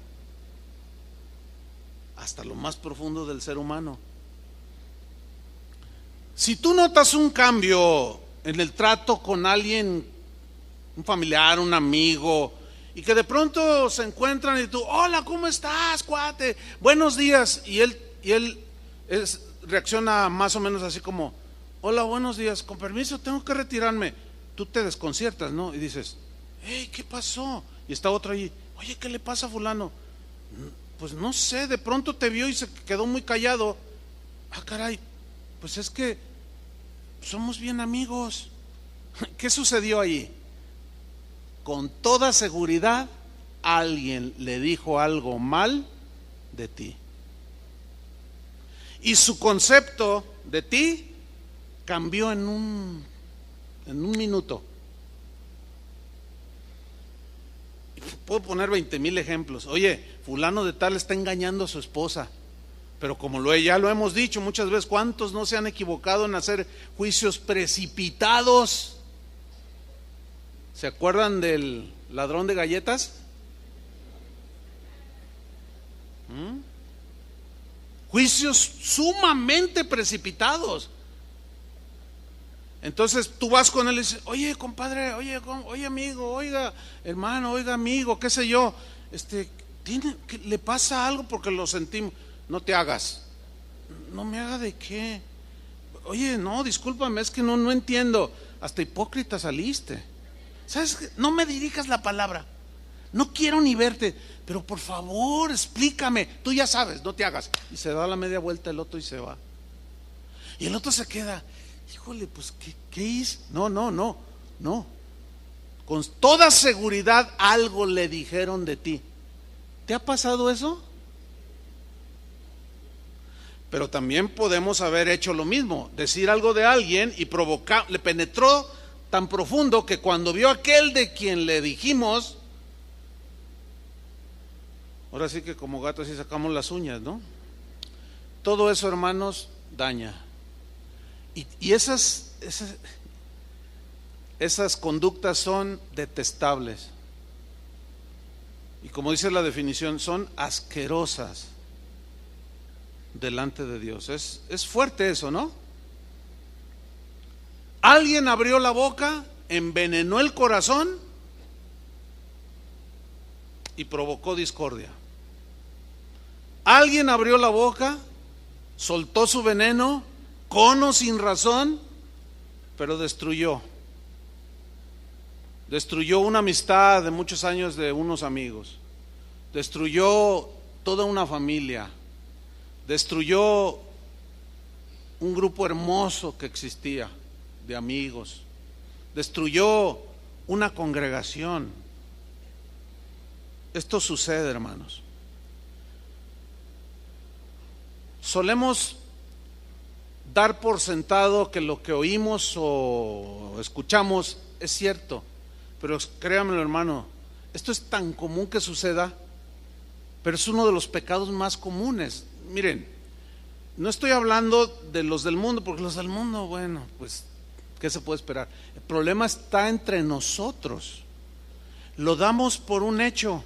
hasta lo más profundo del ser humano. Si tú notas un cambio en el trato con alguien, un familiar, un amigo, y que de pronto se encuentran y tú, hola, ¿cómo estás, cuate? Buenos días. Y él reacciona más o menos así como, hola, buenos días, con permiso, tengo que retirarme. Tú te desconciertas, ¿no? Y dices, hey, ¿qué pasó? Y está otro allí, oye, ¿qué le pasa a fulano? Pues no sé, de pronto te vio y se quedó muy callado. Ah, caray, pues es que somos bien amigos. ¿Qué sucedió ahí? Con toda seguridad alguien le dijo algo mal de ti. Y su concepto de ti cambió en un minuto. Puedo poner 20,000 ejemplos. Oye, fulano de tal está engañando a su esposa. Pero como ya lo hemos dicho muchas veces, ¿cuántos no se han equivocado en hacer juicios precipitados? ¿Se acuerdan del ladrón de galletas? Juicios sumamente precipitados. Entonces tú vas con él y dices, oye, compadre, oye amigo, oiga hermano, oiga amigo, qué sé yo, ¿le pasa algo? Porque lo sentimos. No te hagas. No me haga de qué. Oye, no, discúlpame, es que no entiendo. Hasta hipócrita saliste. ¿Sabes qué? No me dirijas la palabra. No quiero ni verte, pero por favor, explícame. Tú ya sabes, no te hagas. Y se da la media vuelta el otro y se va. Y el otro se queda, híjole, pues ¿qué hice? No. Con toda seguridad algo le dijeron de ti. ¿Te ha pasado eso? Pero también podemos haber hecho lo mismo, decir algo de alguien y le penetró tan profundo que cuando vio aquel de quien le dijimos, ahora sí que como gatos sí sacamos las uñas, ¿no? Todo eso, hermanos, daña. Y esas conductas son detestables. Y como dice la definición, son asquerosas delante de Dios. Es fuerte eso, ¿no? Alguien abrió la boca, envenenó el corazón y provocó discordia. Alguien abrió la boca, soltó su veneno, con o sin razón, pero destruyó una amistad de muchos años de unos amigos, destruyó toda una familia, destruyó un grupo hermoso que existía de amigos, destruyó una congregación. Esto sucede, hermanos. Solemos dar por sentado que lo que oímos o escuchamos es cierto, pero créanmelo, hermano, esto es tan común que suceda, pero es uno de los pecados más comunes. Miren, no estoy hablando de los del mundo, porque los del mundo, bueno, pues, ¿qué se puede esperar? El problema está entre nosotros. Lo damos por un hecho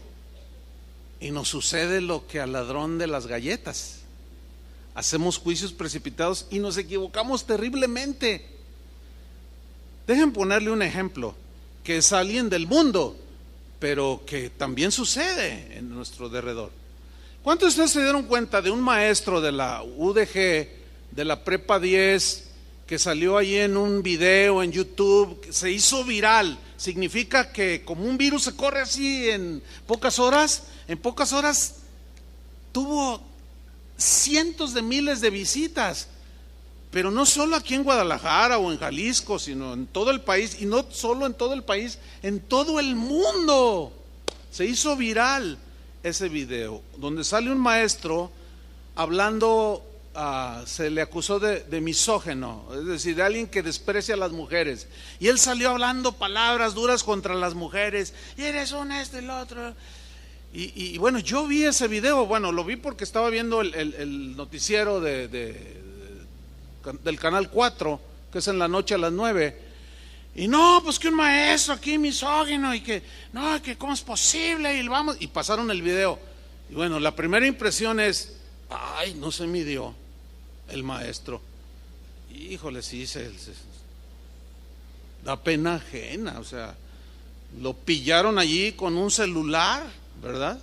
y nos sucede lo que al ladrón de las galletas. Hacemos juicios precipitados y nos equivocamos terriblemente. Dejen ponerle un ejemplo, que es alguien del mundo, pero que también sucede en nuestro derredor. ¿Cuántos de ustedes se dieron cuenta de un maestro de la UDG, de la Prepa 10, que salió ahí en un video en YouTube, que se hizo viral? Significa que como un virus se corre así en pocas horas tuvo cientos de miles de visitas, pero no solo aquí en Guadalajara o en Jalisco, sino en todo el país, y no solo en todo el país, en todo el mundo. Se hizo viral ese video, donde sale un maestro hablando, se le acusó de misógeno, es decir, de alguien que desprecia a las mujeres, y él salió hablando palabras duras contra las mujeres, y eres un esto y lo otro. Y bueno, yo vi ese video, bueno, lo vi porque estaba viendo el noticiero del Canal 4, que es en la noche a las 9. Y no, pues que un maestro aquí misógino y que, no, que cómo es posible y vamos, y pasaron el video. Y bueno, la primera impresión es, ay, no se midió el maestro. Híjole, sí, se da pena ajena, o sea, lo pillaron allí con un celular, ¿verdad?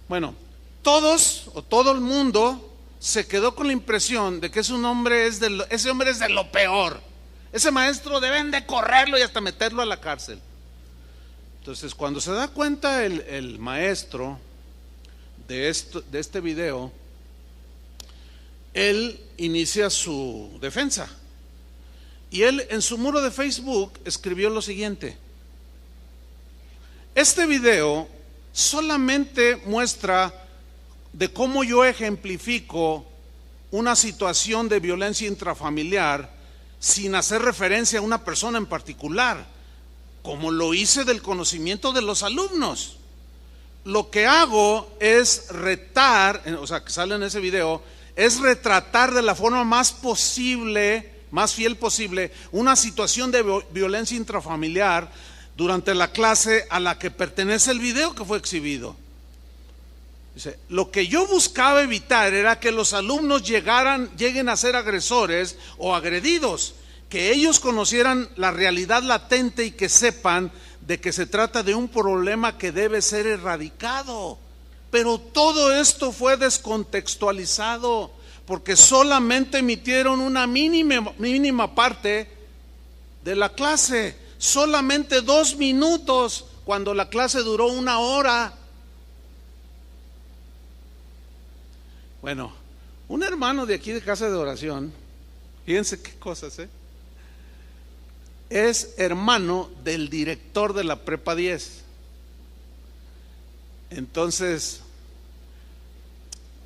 Bueno, todos o todo el mundo se quedó con la impresión de que ese hombre es de lo peor. Ese maestro deben de correrlo y hasta meterlo a la cárcel. Entonces, cuando se da cuenta el maestro de este video, él inicia su defensa. Y él en su muro de Facebook escribió lo siguiente: este video solamente muestra de cómo yo ejemplifico una situación de violencia intrafamiliar sin hacer referencia a una persona en particular, como lo hice del conocimiento de los alumnos. Lo que hago es retar, o sea, que sale en ese video, es retratar de la forma más fiel posible, una situación de violencia intrafamiliar durante la clase a la que pertenece el video que fue exhibido. Dice, lo que yo buscaba evitar era que los alumnos lleguen a ser agresores o agredidos, que ellos conocieran la realidad latente y que sepan de que se trata de un problema que debe ser erradicado. Pero todo esto fue descontextualizado porque solamente emitieron una mínima parte de la clase, solamente 2 minutos cuando la clase duró 1 hora. Bueno, un hermano de aquí de Casa de Oración, fíjense qué cosas, es hermano del director de la Prepa 10. Entonces,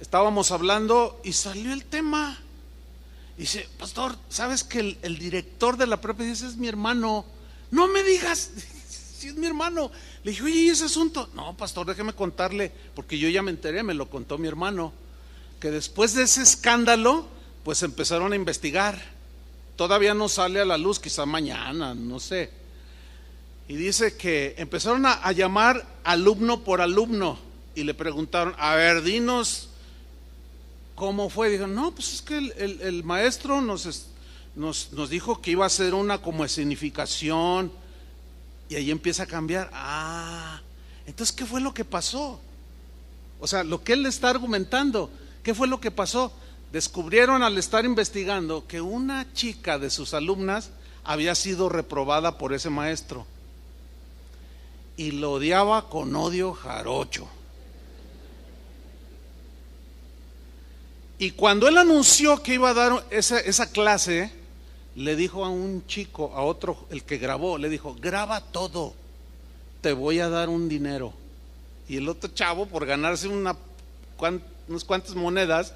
estábamos hablando y salió el tema. Dice, pastor, ¿sabes que el director de la Prepa 10 es mi hermano? No me digas, si es mi hermano. Le dije, oye, ¿y ese asunto? No, pastor, déjeme contarle, porque yo ya me enteré, me lo contó mi hermano, que después de ese escándalo, pues empezaron a investigar. Todavía no sale a la luz, quizá mañana, no sé. Y dice que empezaron a llamar alumno por alumno y le preguntaron, a ver, dinos cómo fue. Dijeron, no, pues es que el maestro nos dijo que iba a hacer una como escenificación. Y ahí empieza a cambiar. Entonces, ¿qué fue lo que pasó? O sea, lo que él le está argumentando, ¿qué fue lo que pasó? Descubrieron al estar investigando que una chica de sus alumnas había sido reprobada por ese maestro y lo odiaba con odio jarocho. Y cuando él anunció que iba a dar esa clase, le dijo a un chico, a otro, el que grabó, le dijo, graba todo, te voy a dar un dinero. Y el otro chavo, por ganarse unas cuantas monedas,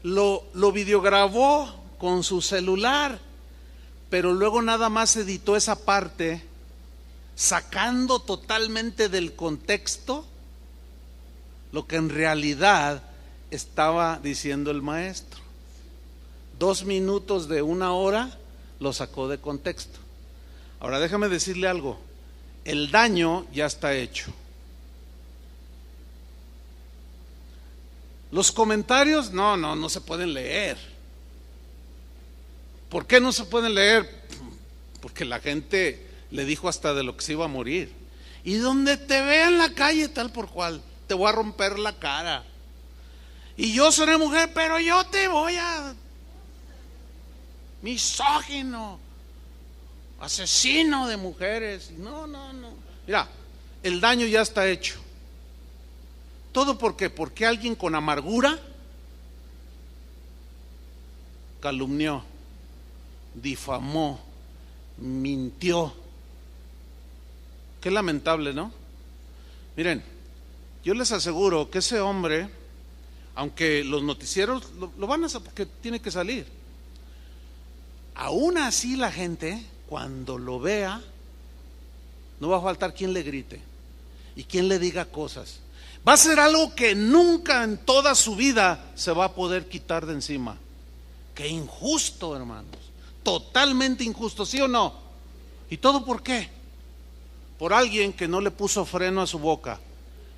lo videograbó con su celular, pero luego nada más editó esa parte, sacando totalmente del contexto lo que en realidad estaba diciendo el maestro. 2 minutos de 1 hora lo sacó de contexto. Ahora déjame decirle algo, el daño ya está hecho. Los comentarios no se pueden leer. ¿Por qué no se pueden leer? Porque la gente le dijo hasta de lo que se iba a morir. Y donde te vea en la calle tal por cual, te voy a romper la cara. Y yo seré mujer, pero yo te voy a... misógino, asesino de mujeres. No. Mira, el daño ya está hecho. ¿Todo por qué? Porque alguien con amargura calumnió, difamó, mintió. Qué lamentable, ¿no? Miren, yo les aseguro que ese hombre, aunque los noticieros lo van a hacer porque tiene que salir, aún así la gente cuando lo vea no va a faltar quien le grite y quien le diga cosas. Va a ser algo que nunca en toda su vida se va a poder quitar de encima. qué injusto, hermanos. Totalmente injusto, ¿sí o no? ¿Y todo por qué? Por alguien que no le puso freno a su boca,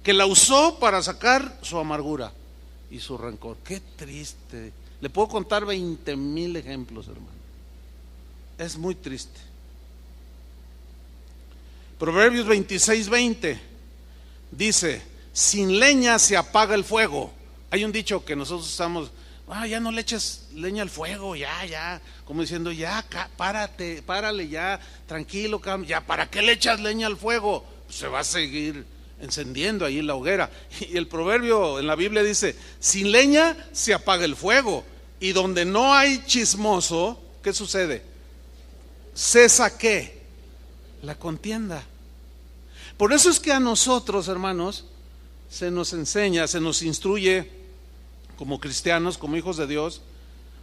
que la usó para sacar su amargura y su rencor. Qué triste. Le puedo contar 20,000 ejemplos, hermano. Es muy triste. Proverbios 26:20 dice: sin leña se apaga el fuego. Hay un dicho que nosotros usamos: ya no le eches leña al fuego, ya, como diciendo, ya, párale, ya, tranquilo, ya, ¿para qué le echas leña al fuego? Pues se va a seguir encendiendo ahí en la hoguera. Y el proverbio en la Biblia dice: sin leña se apaga el fuego. Y donde no hay chismoso, ¿qué sucede? Cesa ¿qué? La contienda. Por eso es que a nosotros, hermanos, se nos enseña, se nos instruye como cristianos, como hijos de Dios,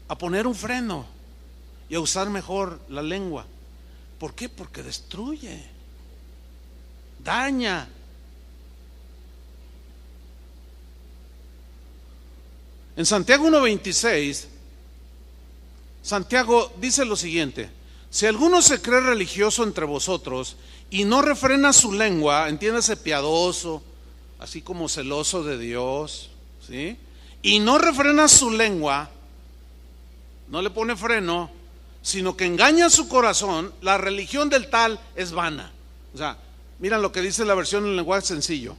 a poner un freno y a usar mejor la lengua. ¿Por qué? Porque destruye, daña. En Santiago 1:26, Santiago dice lo siguiente: si alguno se cree religioso entre vosotros y no refrena su lengua, entiéndase, piadoso, así como celoso de Dios, ¿sí? Y no refrena su lengua, no le pone freno, sino que engaña su corazón, la religión del tal es vana. O sea, mira lo que dice la versión en lenguaje sencillo: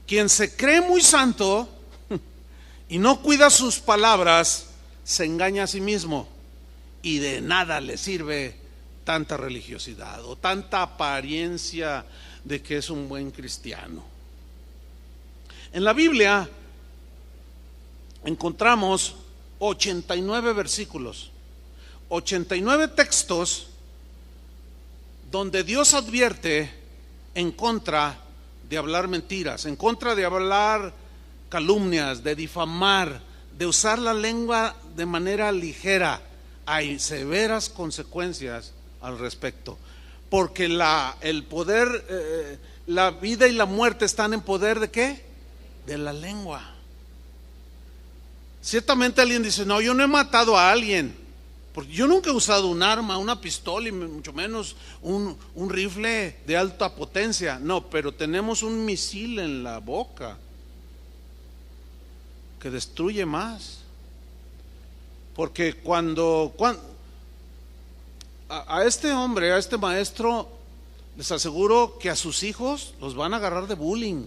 quien se cree muy santo y no cuida sus palabras, se engaña a sí mismo, y de nada le sirve tanta religiosidad o tanta apariencia de que es un buen cristiano. En la Biblia encontramos 89 versículos, 89 textos donde Dios advierte en contra de hablar mentiras, en contra de hablar calumnias, de difamar, de usar la lengua de manera ligera. Hay severas consecuencias al respecto, porque el poder, la vida y la muerte están en poder ¿de qué? De la lengua. Ciertamente alguien dice: no, yo no he matado a alguien, porque yo nunca he usado un arma, una pistola, y mucho menos un rifle de alta potencia. No, pero tenemos un misil en la boca que destruye más. Porque cuando a este hombre, a este maestro, les aseguro que a sus hijos los van a agarrar de bullying.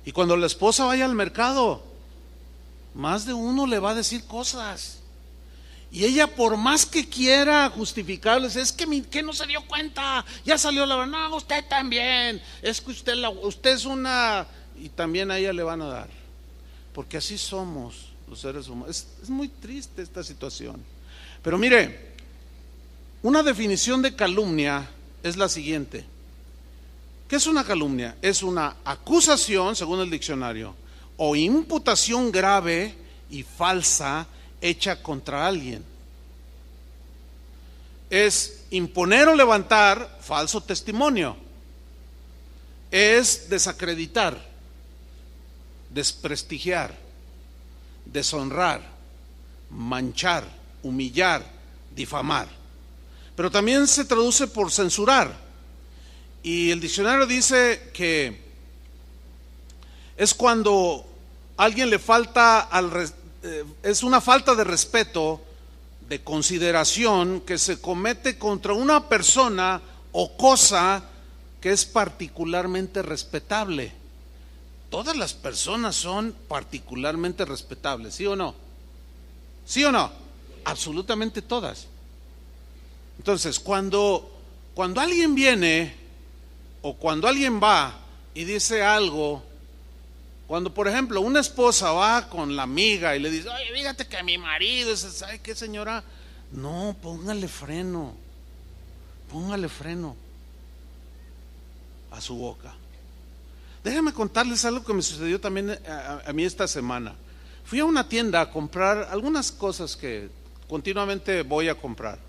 Y cuando la esposa vaya al mercado, más de uno le va a decir cosas. Y ella, por más que quiera justificarles, es que no se dio cuenta, ya salió la verdad. No, usted también, es que usted es una... Y también a ella le van a dar, porque así somos los seres humanos. Es muy triste esta situación. Pero mire, una definición de calumnia es la siguiente. ¿Qué es una calumnia? Es una acusación, según el diccionario, o imputación grave y falsa hecha contra alguien. Es imponer o levantar falso testimonio. Es desacreditar, desprestigiar, deshonrar, manchar, humillar, difamar. Pero también se traduce por censurar. Y el diccionario dice que es cuando alguien le falta es una falta de respeto, de consideración que se comete contra una persona o cosa que es particularmente respetable. Todas las personas son particularmente respetables, ¿sí o no? ¿Sí o no? Absolutamente todas. Entonces, cuando alguien viene o cuando alguien va y dice algo, cuando por ejemplo una esposa va con la amiga y le dice: oye, fíjate que mi marido, ¿sabe qué, señora? No, póngale freno a su boca. Déjenme contarles algo que me sucedió también a mí esta semana. Fui a una tienda a comprar algunas cosas que continuamente voy a comprar,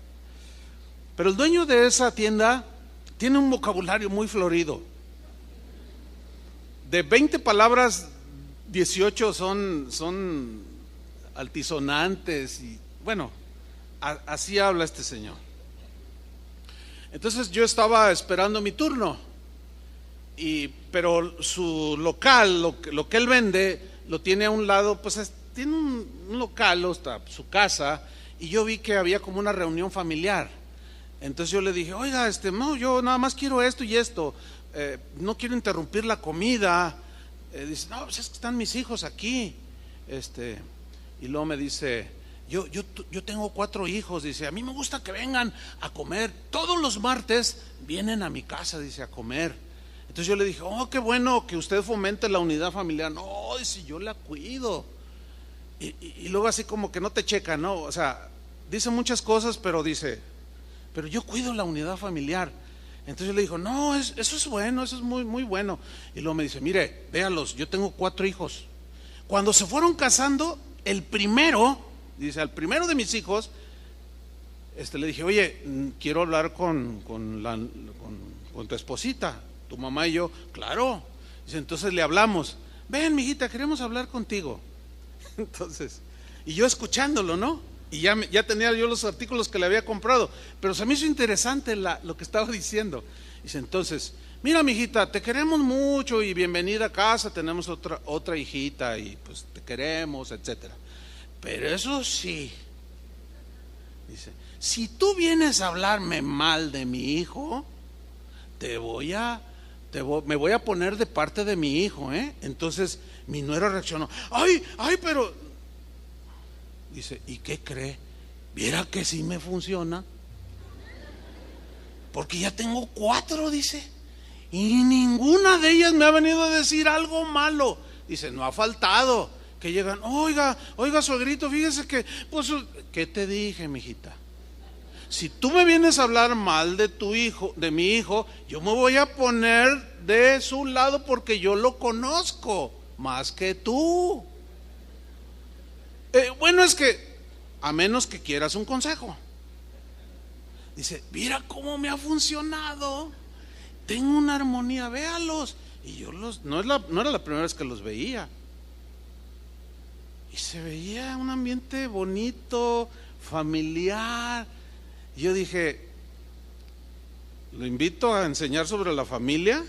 pero el dueño de esa tienda tiene un vocabulario muy florido. De 20 palabras, 18 son altisonantes y bueno, así habla este señor. Entonces yo estaba esperando mi turno, pero su local, lo que él vende, lo tiene a un lado, pues tiene un local, está su casa, y yo vi que había como una reunión familiar. Entonces yo le dije, oiga, no, yo nada más quiero esto y esto, no quiero interrumpir la comida. Dice, no, pues es que están mis hijos aquí. Y luego me dice, yo tengo 4 hijos, dice, a mí me gusta que vengan a comer, todos los martes vienen a mi casa, dice, a comer. Entonces yo le dije, oh, qué bueno que usted fomente la unidad familiar. No, dice, yo la cuido. Y luego así como que no te checa, ¿no? O sea, dice muchas cosas, pero dice, pero yo cuido la unidad familiar. Entonces yo le digo, no, eso es bueno, eso es muy, muy bueno. Y luego me dice, mire, véalos, yo tengo 4 hijos. Cuando se fueron casando, el primero, dice, al primero de mis hijos, le dije, oye, quiero hablar con tu esposita, tu mamá y yo. Claro. Dice, entonces le hablamos, ven, mijita, queremos hablar contigo. Entonces, y yo escuchándolo, ¿no? Y ya tenía yo los artículos que le había comprado, pero se me hizo interesante lo que estaba diciendo. Dice, entonces, mira, mijita, te queremos mucho y bienvenida a casa, tenemos otra hijita y pues te queremos, etcétera. Pero eso sí, dice, si tú vienes a hablarme mal de mi hijo, me voy a poner de parte de mi hijo, ¿eh? Entonces mi nuera reaccionó, ay, pero dice, ¿y qué cree? ¿Viera que sí me funciona? Porque ya tengo 4, dice, y ninguna de ellas me ha venido a decir algo malo. Dice, no ha faltado que llegan, oiga, suegrito, fíjese que, pues, ¿qué te dije, mijita? Si tú me vienes a hablar mal de tu hijo, de mi hijo, yo me voy a poner de su lado porque yo lo conozco más que tú. Bueno, es que a menos que quieras un consejo. Dice, mira cómo me ha funcionado. Tengo una armonía, véalos. Y yo no era la primera vez que los veía. Y se veía un ambiente bonito, familiar. Y yo dije, ¿lo invito a enseñar sobre la familia?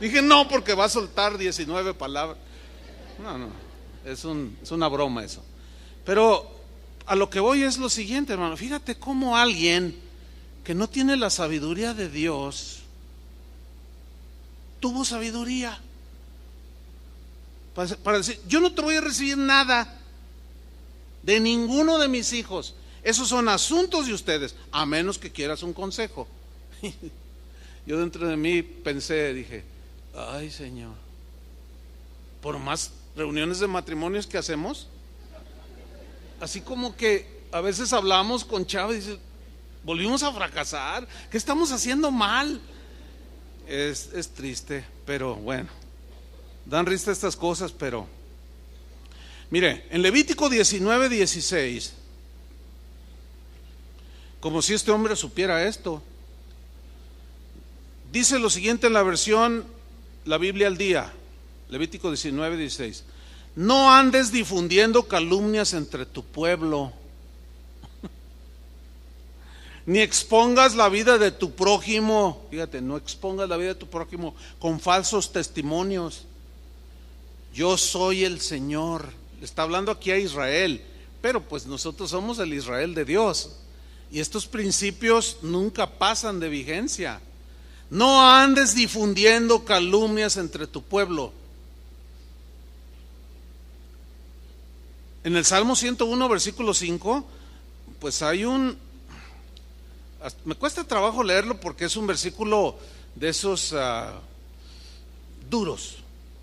Dije, no, porque va a soltar 19 palabras. No. Es una broma eso. Pero a lo que voy es lo siguiente, hermano. Fíjate cómo alguien que no tiene la sabiduría de Dios tuvo sabiduría para decir, yo no te voy a recibir nada de ninguno de mis hijos. Esos son asuntos de ustedes, a menos que quieras un consejo. Yo dentro de mí pensé, dije, ay, Señor, por más reuniones de matrimonios que hacemos, así como que a veces hablamos con Chava y dice, volvimos a fracasar, ¿qué estamos haciendo mal? Es triste, pero bueno, dan risa estas cosas. Pero mire, en Levítico 19:16, como si este hombre supiera esto, dice lo siguiente en la versión La Biblia al Día. Levítico 19:16, no andes difundiendo calumnias entre tu pueblo, ni expongas la vida de tu prójimo. Fíjate, no expongas la vida de tu prójimo con falsos testimonios. Yo soy el Señor. Le está hablando aquí a Israel, pero pues nosotros somos el Israel de Dios, y estos principios nunca pasan de vigencia. No andes difundiendo calumnias entre tu pueblo. En el Salmo 101, versículo 5, pues hay me cuesta trabajo leerlo porque es un versículo de esos duros,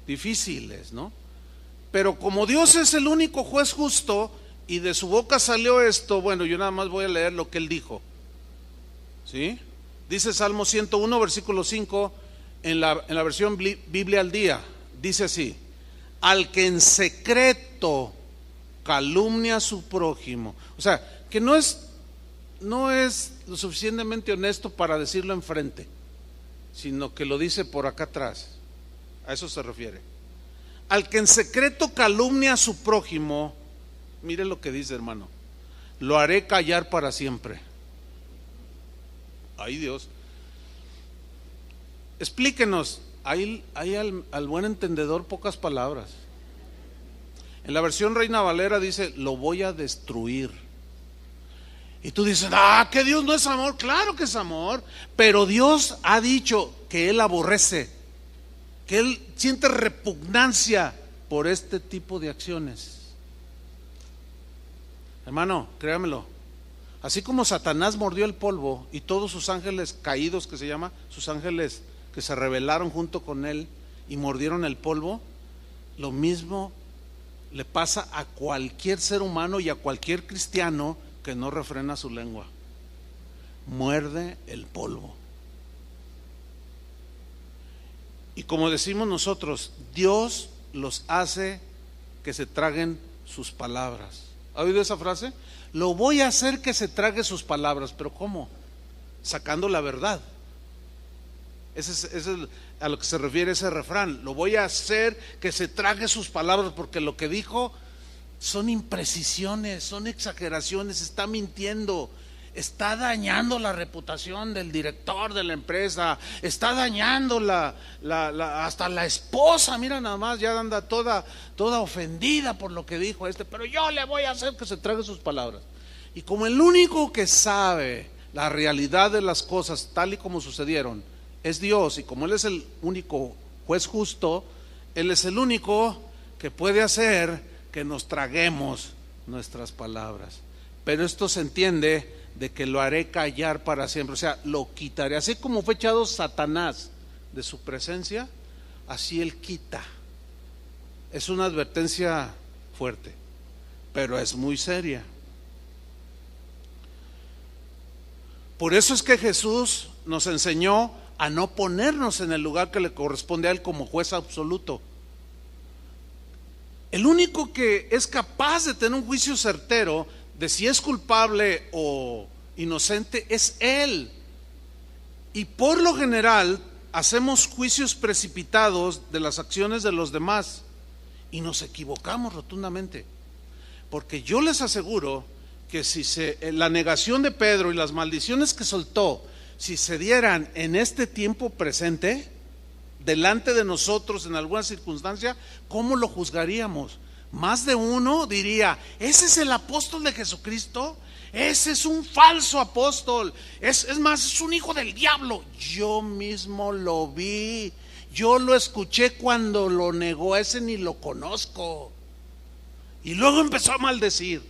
difíciles, ¿no? Pero como Dios es el único juez justo y de su boca salió esto, bueno, yo nada más voy a leer lo que él dijo. ¿Sí? Dice Salmo 101, versículo 5, en la versión Biblia al Día, dice así: al que en secreto calumnia a su prójimo. O sea, que no es lo suficientemente honesto para decirlo enfrente, sino que lo dice por acá atrás. A eso se refiere. Al que en secreto calumnia a su prójimo Mire lo que dice, hermano. Lo haré callar para siempre. Ay, Dios. Explíquenos. Hay al buen entendedor pocas palabras. En la versión Reina Valera dice, lo voy a destruir. Y tú dices, que Dios no es amor. Claro que es amor, pero Dios ha dicho que Él aborrece, que Él siente repugnancia por este tipo de acciones. Hermano, créamelo, así como Satanás mordió el polvo y todos sus ángeles caídos, que se llama, sus ángeles que se rebelaron junto con él y mordieron el polvo, lo mismo le pasa a cualquier ser humano y a cualquier cristiano que no refrena su lengua. Muerde el polvo. Y como decimos nosotros, Dios los hace que se traguen sus palabras. ¿Ha oído esa frase? Lo voy a hacer que se trague sus palabras. ¿Pero cómo? Sacando la verdad. Ese es a lo que se refiere ese refrán. Lo voy a hacer que se trague sus palabras, porque lo que dijo son imprecisiones, son exageraciones, está mintiendo, está dañando la reputación del director de la empresa, está dañando hasta la esposa. Mira nada más, ya anda toda ofendida por lo que dijo pero yo le voy a hacer que se trague sus palabras. Y como el único que sabe la realidad de las cosas tal y como sucedieron es Dios, y como Él es el único juez justo, Él es el único que puede hacer que nos traguemos nuestras palabras. Pero esto se entiende de que lo haré callar para siempre, o sea, lo quitaré. Así como fue echado Satanás de su presencia, así Él quita. Es una advertencia fuerte, pero es muy seria. Por eso es que Jesús nos enseñó a no ponernos en el lugar que le corresponde a Él como juez absoluto. El único que es capaz de tener un juicio certero de si es culpable o inocente es Él. Y por lo general hacemos juicios precipitados de las acciones de los demás y nos equivocamos rotundamente. Porque yo les aseguro que si la negación de Pedro y las maldiciones que soltó, si se dieran en este tiempo presente, delante de nosotros en alguna circunstancia, ¿cómo lo juzgaríamos? Más de uno diría, ese es el apóstol de Jesucristo, ese es un falso apóstol, es más, es un hijo del diablo. Yo mismo lo vi, yo lo escuché cuando lo negó, ese ni lo conozco. Y luego empezó a maldecir.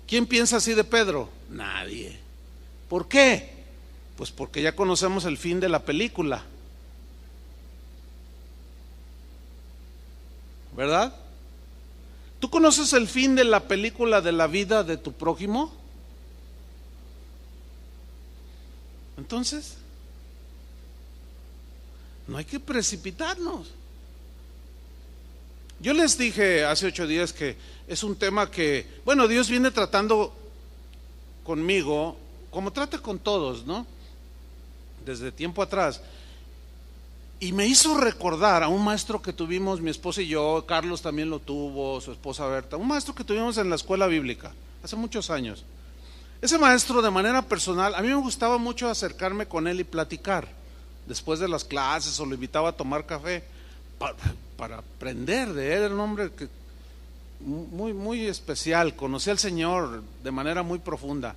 ¿Quién piensa así de Pedro? Nadie. ¿Por qué? Pues porque ya conocemos el fin de la película, ¿verdad? ¿Tú conoces el fin de la película de la vida de tu prójimo? Entonces, no hay que precipitarnos. Yo les dije hace 8 días que es un tema que, bueno, Dios viene tratando conmigo, como trata con todos, ¿no? Desde tiempo atrás. Y me hizo recordar a un maestro que tuvimos, mi esposa y yo, Carlos también lo tuvo, su esposa Berta, un maestro que tuvimos en la escuela bíblica, hace muchos años. Ese maestro, de manera personal, a mí me gustaba mucho acercarme con él y platicar, después de las clases, o lo invitaba a tomar café, para aprender de él. Era un hombre que muy, muy especial, conocí al Señor de manera muy profunda.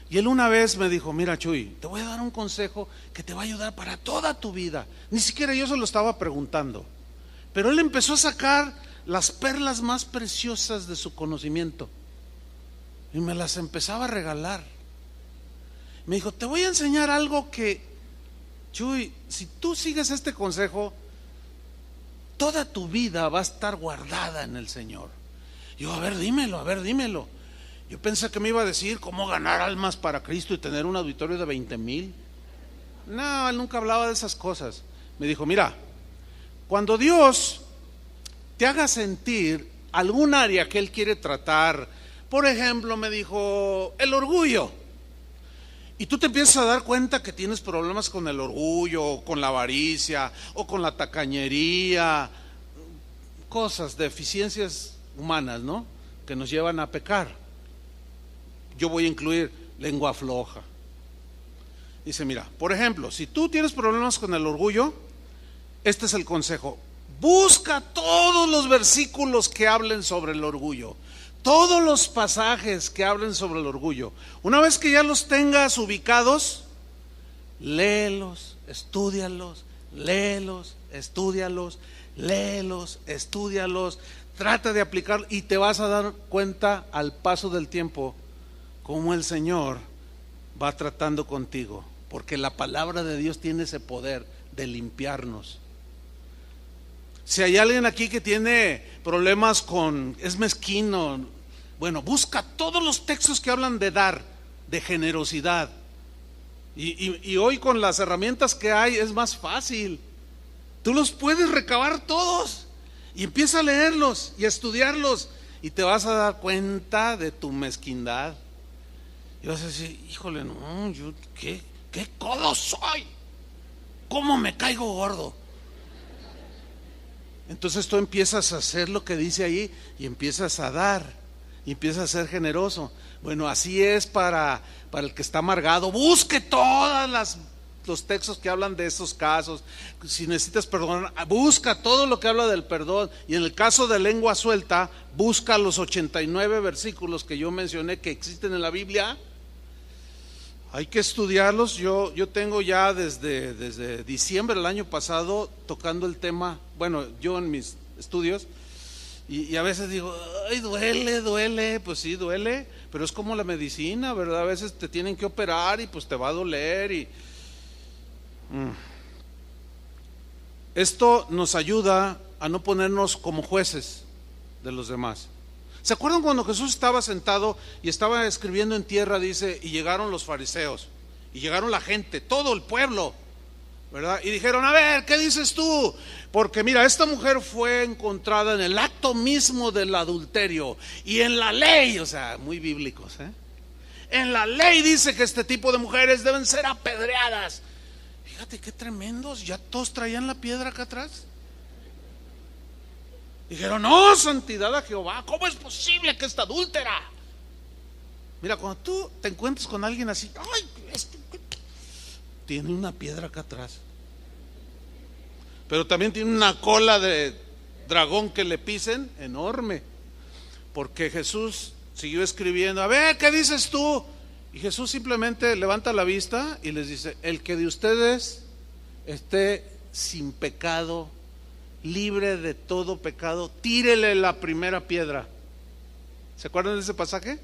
Y él una vez me dijo, mira Chuy, te voy a dar un consejo que te va a ayudar para toda tu vida. Ni siquiera yo se lo estaba preguntando, pero él empezó a sacar las perlas más preciosas de su conocimiento y me las empezaba a regalar. Me dijo, te voy a enseñar algo que, Chuy, si tú sigues este consejo, toda tu vida va a estar guardada en el Señor. Yo, a ver, dímelo. Yo pensé que me iba a decir cómo ganar almas para Cristo y tener un auditorio de 20,000. No, él nunca hablaba de esas cosas. Me dijo, mira, cuando Dios te haga sentir algún área que Él quiere tratar, por ejemplo, me dijo, el orgullo, y tú te empiezas a dar cuenta que tienes problemas con el orgullo, o con la avaricia, o con la tacañería, cosas, deficiencias humanas, ¿no?, que nos llevan a pecar. Yo voy a incluir lengua floja. Dice, mira, por ejemplo, si tú tienes problemas con el orgullo, este es el consejo: busca todos los versículos que hablen sobre el orgullo, todos los pasajes que hablen sobre el orgullo. Una vez que ya los tengas ubicados, léelos, estúdialos, léelos, estúdialos, léelos, estúdialos, trata de aplicar y te vas a dar cuenta al paso del tiempo cómo el Señor va tratando contigo, porque la palabra de Dios tiene ese poder de limpiarnos. Si hay alguien aquí que tiene problemas es mezquino, bueno, busca todos los textos que hablan de dar, de generosidad. Y hoy con las herramientas que hay es más fácil. Tú los puedes recabar todos y empieza a leerlos y a estudiarlos y te vas a dar cuenta de tu mezquindad. Y vas a decir, híjole, no, yo qué codo soy, cómo me caigo gordo. Entonces tú empiezas a hacer lo que dice ahí y empiezas a dar y empiezas a ser generoso. Bueno, así es para el que está amargado. Busque todos los textos que hablan de esos casos. Si necesitas perdón, busca todo lo que habla del perdón. Y en el caso de lengua suelta, busca los 89 versículos que yo mencioné que existen en la Biblia. Hay que estudiarlos. Yo tengo ya desde diciembre del año pasado tocando el tema, bueno, yo en mis estudios, y a veces digo, ay, duele, pues sí, duele, pero es como la medicina, ¿verdad? A veces te tienen que operar y pues te va a doler Esto nos ayuda a no ponernos como jueces de los demás. ¿Se acuerdan cuando Jesús estaba sentado y estaba escribiendo en tierra? Dice, y llegaron los fariseos, y llegaron la gente, todo el pueblo, ¿verdad? Y dijeron, a ver, ¿qué dices tú? Porque mira, esta mujer fue encontrada en el acto mismo del adulterio, y en la ley, o sea, muy bíblicos, en la ley dice que este tipo de mujeres deben ser apedreadas. Fíjate qué tremendos, ya todos traían la piedra acá atrás. Dijeron, no, santidad a Jehová, ¿cómo es posible que esta adúltera? Mira, cuando tú te encuentres con alguien así, ay, tiene una piedra acá atrás, pero también tiene una cola de dragón que le pisen enorme, porque Jesús siguió escribiendo, a ver, ¿qué dices tú? Y Jesús simplemente levanta la vista y les dice, el que de ustedes esté sin pecado, libre de todo pecado, tírele la primera piedra. ¿Se acuerdan de ese pasaje?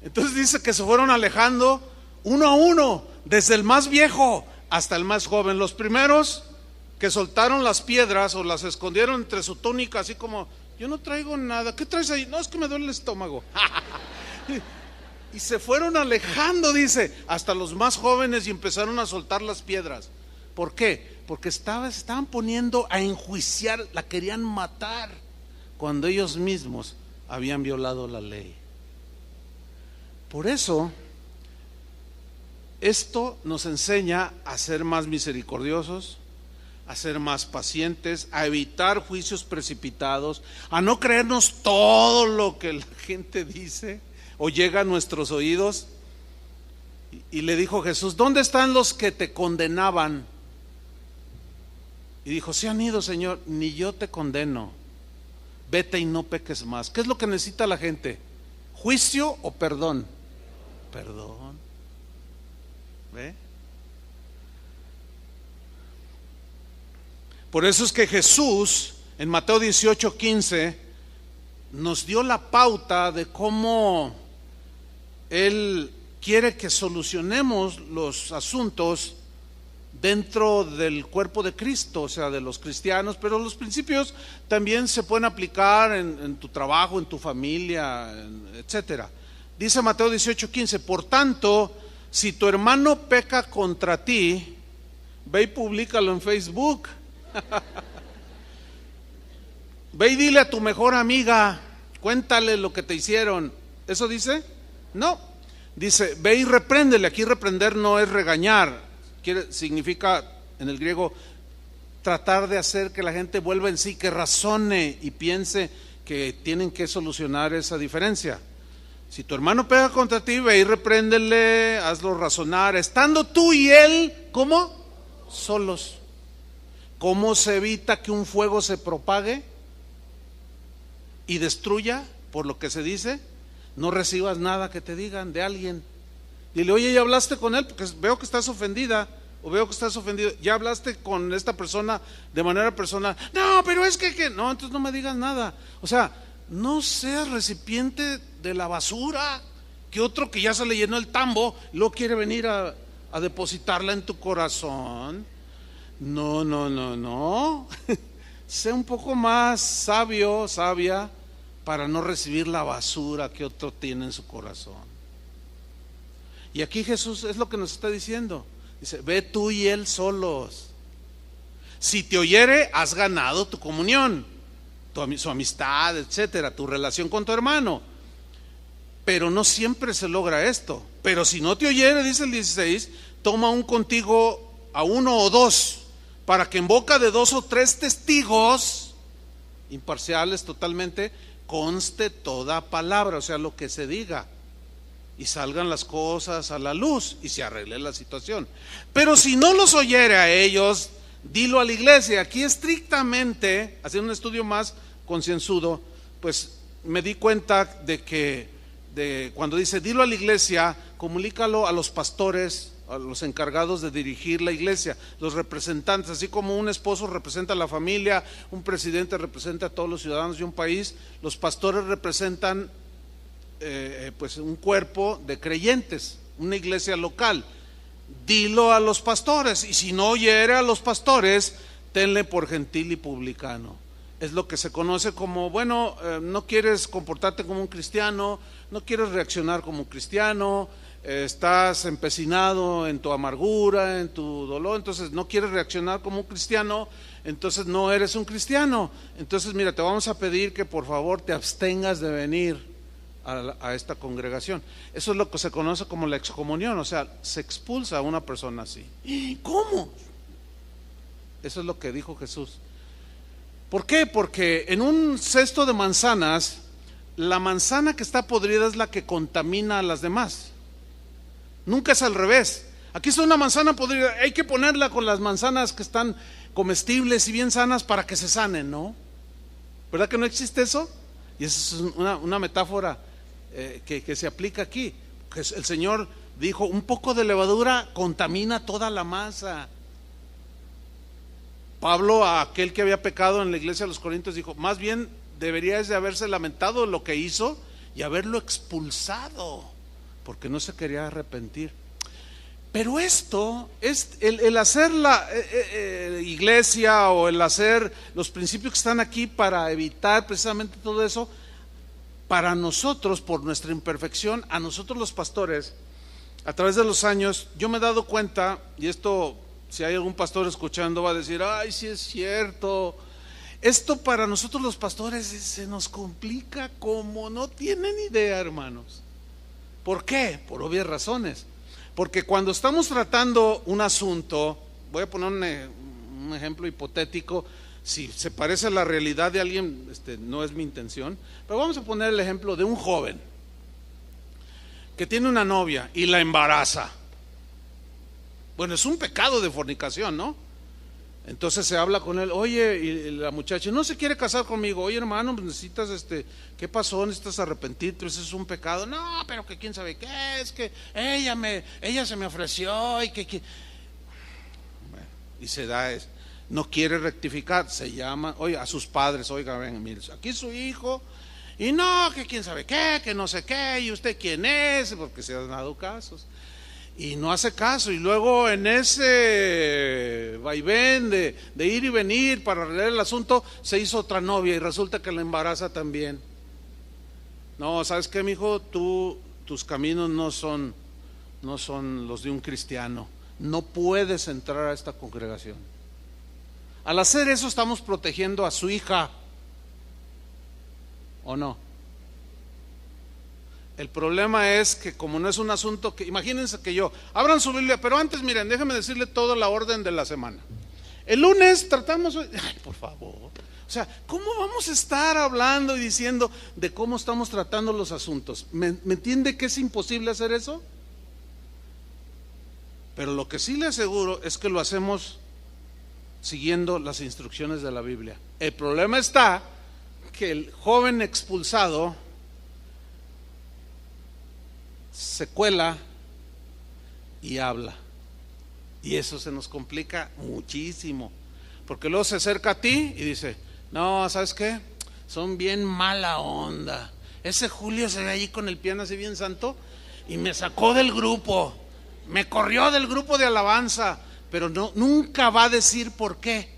Entonces dice que se fueron alejando uno a uno, desde el más viejo hasta el más joven. Los primeros que soltaron las piedras o las escondieron entre su túnica, así como, yo no traigo nada, ¿qué traes ahí? No, es que me duele el estómago. Y se fueron alejando, dice, hasta los más jóvenes, y empezaron a soltar las piedras. ¿Por qué? Porque se estaban poniendo a enjuiciar, la querían matar, cuando ellos mismos habían violado la ley. Por eso, esto nos enseña a ser más misericordiosos, a ser más pacientes, a evitar juicios precipitados, a no creernos todo lo que la gente dice o llega a nuestros oídos. Y le dijo Jesús, ¿dónde están los que te condenaban? Y dijo, se han ido, Señor, ni yo te condeno, vete y no peques más. ¿Qué es lo que necesita la gente? ¿Juicio o perdón? Perdón. ¿Ve? Por eso es que Jesús en Mateo 18:15 nos dio la pauta de cómo Él quiere que solucionemos los asuntos dentro del cuerpo de Cristo, o sea, de los cristianos, pero los principios también se pueden aplicar en tu trabajo, en tu familia, etcétera. Dice Mateo 18:15, por tanto, si tu hermano peca contra ti, ve y públicalo en Facebook. Ve y dile a tu mejor amiga, cuéntale lo que te hicieron. ¿Eso dice? No. Dice, ve y repréndele. Aquí reprender no es regañar. Significa en el griego tratar de hacer que la gente vuelva en sí, que razone y piense que tienen que solucionar esa diferencia. Si tu hermano pega contra ti, ve y repréndele, hazlo razonar, estando tú y él, ¿cómo? Solos. ¿Cómo se evita que un fuego se propague y destruya por lo que se dice? No recibas nada que te digan de alguien. Dile, oye, ¿ya hablaste con él? Porque veo que estás ofendida o veo que estás ofendido. ¿Ya hablaste con esta persona de manera personal? No, pero es que no, entonces no me digas nada. O sea, no seas recipiente de la basura que otro que ya se le llenó el tambo luego quiere venir a depositarla en tu corazón. No. Sé un poco más sabio, sabia, para no recibir la basura que otro tiene en su corazón. Y aquí Jesús es lo que nos está diciendo. Dice, ve tú y él solos. Si te oyere, has ganado tu comunión, su amistad, etcétera, tu relación con tu hermano. Pero no siempre se logra esto. Pero si no te oyere, dice el 16, toma un contigo a uno o dos, para que en boca de 2 o 3 testigos, imparciales totalmente, conste toda palabra, o sea, lo que se diga, y salgan las cosas a la luz y se arregle la situación. Pero si no los oyere a ellos, dilo a la iglesia. Aquí estrictamente, haciendo un estudio más concienzudo, pues me di cuenta de que cuando dice dilo a la iglesia, comunícalo a los pastores, a los encargados de dirigir la iglesia, los representantes, así como un esposo representa a la familia, un presidente representa a todos los ciudadanos de un país, los pastores representan pues un cuerpo de creyentes, una iglesia local. Dilo a los pastores, y si no oyere a los pastores, tenle por gentil y publicano. Es lo que se conoce como, bueno, no quieres comportarte como un cristiano, no quieres reaccionar como un cristiano, estás empecinado en tu amargura, en tu dolor, entonces no quieres reaccionar como un cristiano, entonces no eres un cristiano. Entonces mira, te vamos a pedir que por favor te abstengas de venir a esta congregación. Eso es lo que se conoce como la excomunión, o sea, se expulsa a una persona así. ¿Cómo? Eso es lo que dijo Jesús. ¿Por qué? Porque en un cesto de manzanas, la manzana que está podrida es la que contamina a las demás. Nunca es al revés. Aquí está una manzana podrida, hay que ponerla con las manzanas que están comestibles y bien sanas para que se sanen, ¿no? ¿Verdad que no existe eso? Y esa es una metáfora que se aplica aquí. El Señor dijo, un poco de levadura contamina toda la masa. Pablo, a aquel que había pecado en la iglesia de los Corintios, dijo, más bien deberías de haberse lamentado de lo que hizo y haberlo expulsado, porque no se quería arrepentir. Pero esto es el hacer la iglesia, o el hacer los principios que están aquí para evitar precisamente todo eso. Para nosotros, por nuestra imperfección, a nosotros los pastores, a través de los años, yo me he dado cuenta, y esto, si hay algún pastor escuchando, va a decir, ay, sí es cierto. Esto para nosotros los pastores se nos complica como no tienen idea, hermanos. ¿Por qué? Por obvias razones. Porque cuando estamos tratando un asunto, voy a poner un ejemplo hipotético, si se parece a la realidad de alguien, no es mi intención, pero vamos a poner el ejemplo de un joven que tiene una novia y la embaraza. Bueno, es un pecado de fornicación, ¿no? Entonces se habla con él, oye, y la muchacha no se quiere casar conmigo, oye hermano, pues necesitas, ¿qué pasó? Necesitas arrepentirte, eso es un pecado. No, pero que quién sabe qué, es que ella se me ofreció y que bueno, y se da eso. No quiere rectificar, se llama, oye, a sus padres, oiga, ven, mire, aquí es su hijo, y no, que quién sabe qué, que no sé qué, y usted quién es, porque se han dado casos. Y no hace caso, y luego en ese vaivén de ir y venir para arreglar el asunto, se hizo otra novia y resulta que la embaraza también. No, ¿sabes qué, mijo? Tus caminos no son los de un cristiano. No puedes entrar a esta congregación. Al hacer eso estamos protegiendo a su hija, ¿o no? El problema es que como no es un asunto que, imagínense que abran su Biblia, pero antes miren, déjenme decirle toda la orden de la semana. El lunes tratamos, ay, por favor. O sea, ¿cómo vamos a estar hablando y diciendo de cómo estamos tratando los asuntos? ¿Me entiende que es imposible hacer eso? Pero lo que sí le aseguro es que lo hacemos siguiendo las instrucciones de la Biblia. El problema está que el joven expulsado se cuela y habla. Y eso se nos complica muchísimo. Porque luego se acerca a ti y dice: no, ¿sabes qué? Son bien mala onda. Ese Julio se ve allí con el piano así bien santo y me sacó del grupo. Me corrió del grupo de alabanza. Pero no, nunca va a decir por qué.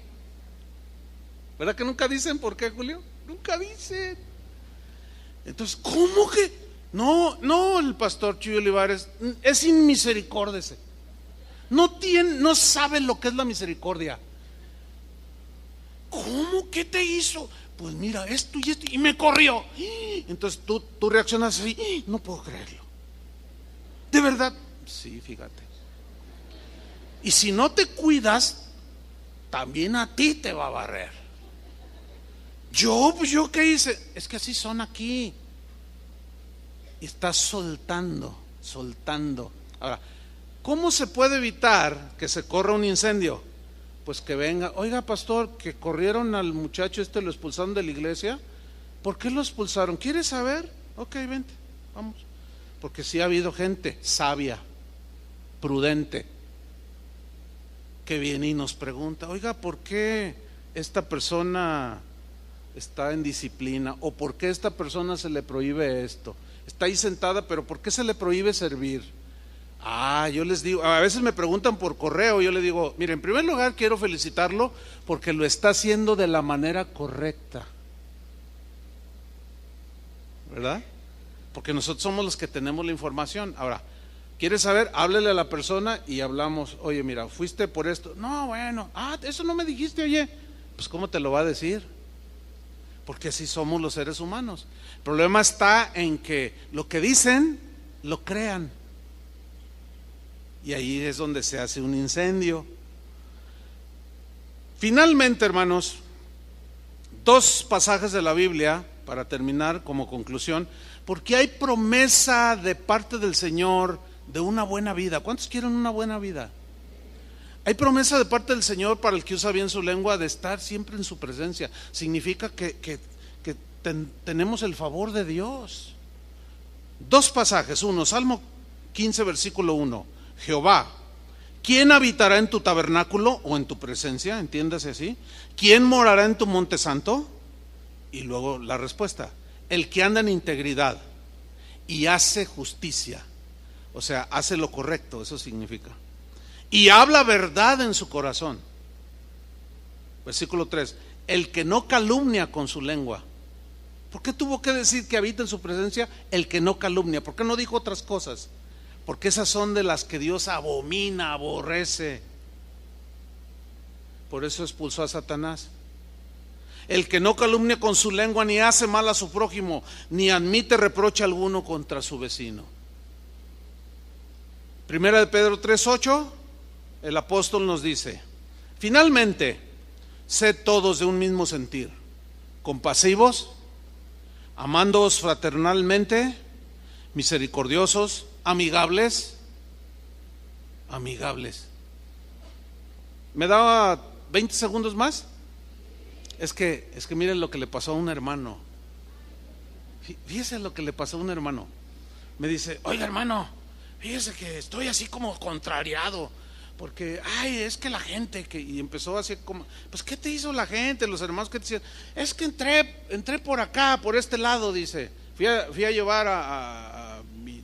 ¿Verdad que nunca dicen por qué, Julio? Nunca dicen. Entonces, ¿cómo que? No, el pastor Chuy Olivares es inmisericordia. No sabe lo que es la misericordia. ¿Cómo? ¿Qué te hizo? Pues mira, esto y esto, y me corrió. Entonces tú reaccionas así: no puedo creerlo. ¿De verdad? Sí, fíjate. Y si no te cuidas, también a ti te va a barrer. ¿Yo qué hice? Es que así son aquí. Y estás soltando. Ahora, ¿cómo se puede evitar que se corra un incendio? Pues que venga: oiga, pastor, que corrieron al muchacho lo expulsaron de la iglesia. ¿Por qué lo expulsaron? ¿Quieres saber? Ok, vente, vamos. Porque sí ha habido gente sabia, prudente, que viene y nos pregunta: oiga, ¿por qué esta persona está en disciplina? ¿O por qué a esta persona se le prohíbe esto? Está ahí sentada, pero ¿por qué se le prohíbe servir? Yo les digo, a veces me preguntan por correo, yo les digo: mire, en primer lugar quiero felicitarlo porque lo está haciendo de la manera correcta, ¿verdad? Porque nosotros somos los que tenemos la información. Ahora, ¿quieres saber? Háblele a la persona y hablamos: oye, mira, fuiste por esto. No, bueno, eso no me dijiste, oye. Pues ¿cómo te lo va a decir? Porque así somos los seres humanos. El problema está en que lo que dicen, lo crean. Y ahí es donde se hace un incendio. Finalmente, hermanos, 2 pasajes de la Biblia para terminar como conclusión, porque hay promesa de parte del Señor de una buena vida. ¿Cuántos quieren una buena vida? Hay promesa de parte del Señor para el que usa bien su lengua de estar siempre en su presencia. Significa que tenemos el favor de Dios. 2 pasajes. Uno, Salmo 15, versículo 1. Jehová, ¿quién habitará en tu tabernáculo o en tu presencia? Entiéndase así. ¿Quién morará en tu monte santo? Y luego la respuesta: el que anda en integridad y hace justicia. O sea, hace lo correcto, eso significa. Y habla verdad en su corazón. Versículo 3: el que no calumnia con su lengua. ¿Por qué tuvo que decir que habita en su presencia el que no calumnia? ¿Por qué no dijo otras cosas? Porque esas son de las que Dios abomina, aborrece. Por eso expulsó a Satanás. El que no calumnia con su lengua, ni hace mal a su prójimo, ni admite reproche alguno contra su vecino. Primera de Pedro 3:8, el apóstol nos dice: finalmente, sed todos de un mismo sentir, compasivos, amándoos fraternalmente, misericordiosos, amigables. ¿Me daba 20 segundos más? Es que miren lo que le pasó a un hermano. Fíjese lo que le pasó a un hermano. Me dice: oiga, hermano, fíjese que estoy así como contrariado, porque es que la gente y empezó así como: pues ¿qué te hizo la gente, los hermanos? ¿Qué te hicieron? Es que entré por acá, por este lado, dice. Fui a llevar a mi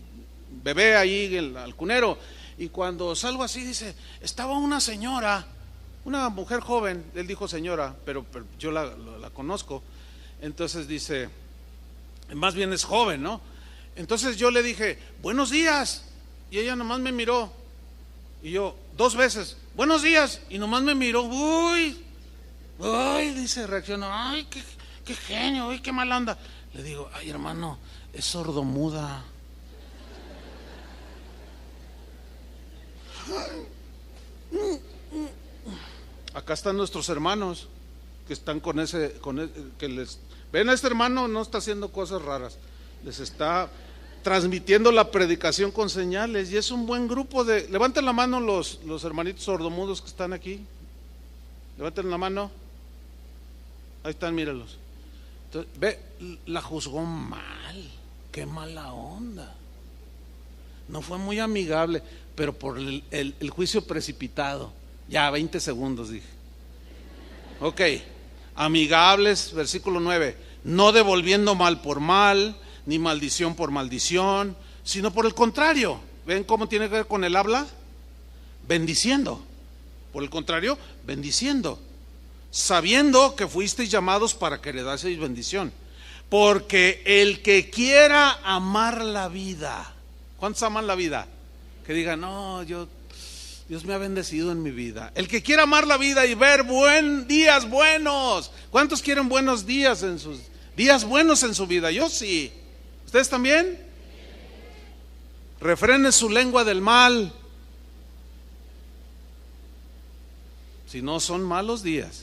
bebé ahí al cunero, y cuando salgo así, dice, estaba una señora, una mujer joven. Él dijo señora, pero yo la conozco. Entonces dice, más bien es joven, ¿no? Entonces yo le dije: buenos días, y ella nomás me miró. Y yo 2 veces: buenos días, y nomás me miró. Uy, dice, reaccionó: ay, qué genio, uy, qué mala onda. Le digo: ay, hermano, es sordomuda. acá están nuestros hermanos que están que les ven a este hermano, no está haciendo cosas raras, les está transmitiendo la predicación con señales, y es un buen grupo de, levanten la mano los hermanitos sordomudos que están aquí, levanten la mano, ahí están, míralos. Entonces, ve, la juzgó mal, qué mala onda, no fue muy amigable, pero por el juicio precipitado, ya 20 segundos dije. Ok, amigables, versículo 9, no devolviendo mal por mal, ni maldición por maldición, sino por el contrario. ¿Ven cómo tiene que ver con el habla? Bendiciendo. Por el contrario, bendiciendo, sabiendo que fuisteis llamados para que heredaseis bendición. Porque el que quiera amar la vida, ¿cuántos aman la vida? Que digan, no, Dios me ha bendecido en mi vida. El que quiera amar la vida y ver días buenos. ¿Cuántos quieren buenos días días buenos en su vida? Yo sí. ¿Ustedes también? Refrene su lengua del mal, si no son malos días.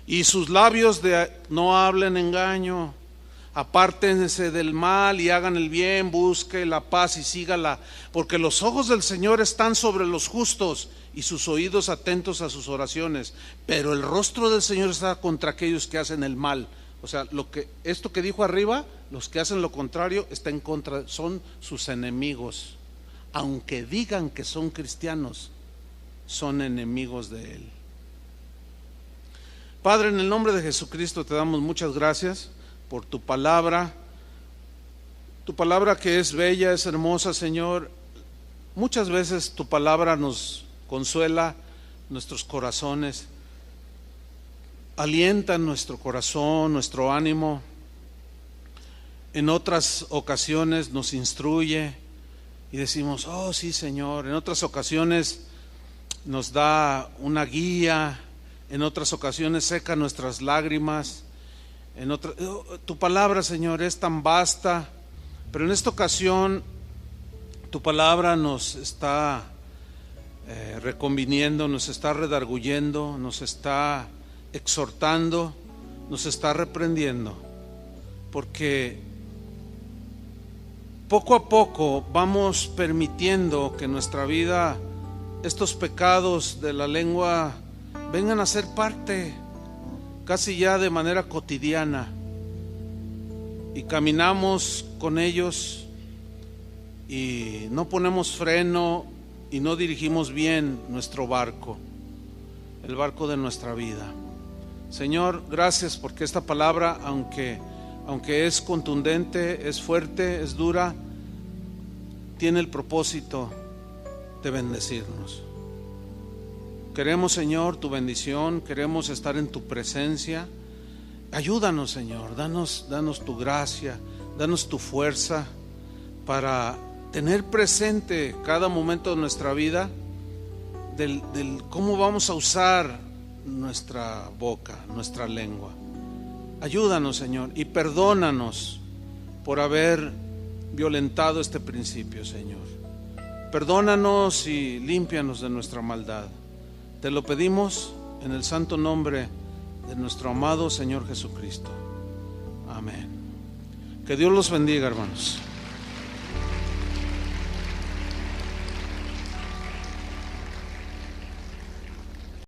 Y sus labios no hablen engaño. Apártense del mal y hagan el bien, busque la paz y sígala, porque los ojos del Señor están sobre los justos y sus oídos atentos a sus oraciones, pero el rostro del Señor está contra aquellos que hacen el mal. O sea, esto que dijo arriba, los que hacen lo contrario está en contra, son sus enemigos. Aunque digan que son cristianos, son enemigos de Él. Padre, en el nombre de Jesucristo te damos muchas gracias por tu palabra que es bella, es hermosa, Señor. Muchas veces tu palabra nos consuela nuestros corazones, alienta nuestro corazón, nuestro ánimo. En otras ocasiones nos instruye y decimos, oh sí, Señor. En otras ocasiones nos da una guía, en otras ocasiones seca nuestras lágrimas. Tu palabra, Señor, es tan vasta, pero en esta ocasión tu palabra nos está reconviniendo, nos está redarguyendo, nos está exhortando, nos está reprendiendo, porque poco a poco vamos permitiendo que en nuestra vida estos pecados de la lengua vengan a ser parte casi ya de manera cotidiana, y caminamos con ellos y no ponemos freno y no dirigimos bien nuestro barco, el barco de nuestra vida. Señor, gracias porque esta palabra, aunque es contundente, es fuerte, es dura, tiene el propósito de bendecirnos. Queremos, Señor, tu bendición, queremos estar en tu presencia. Ayúdanos, Señor, danos tu gracia, danos tu fuerza para tener presente cada momento de nuestra vida del cómo vamos a usar nuestra boca, nuestra lengua. Ayúdanos, Señor, y perdónanos por haber violentado este principio, Señor. Perdónanos y límpianos de nuestra maldad. Te lo pedimos en el santo nombre de nuestro amado Señor Jesucristo. Amén. Que Dios los bendiga, hermanos.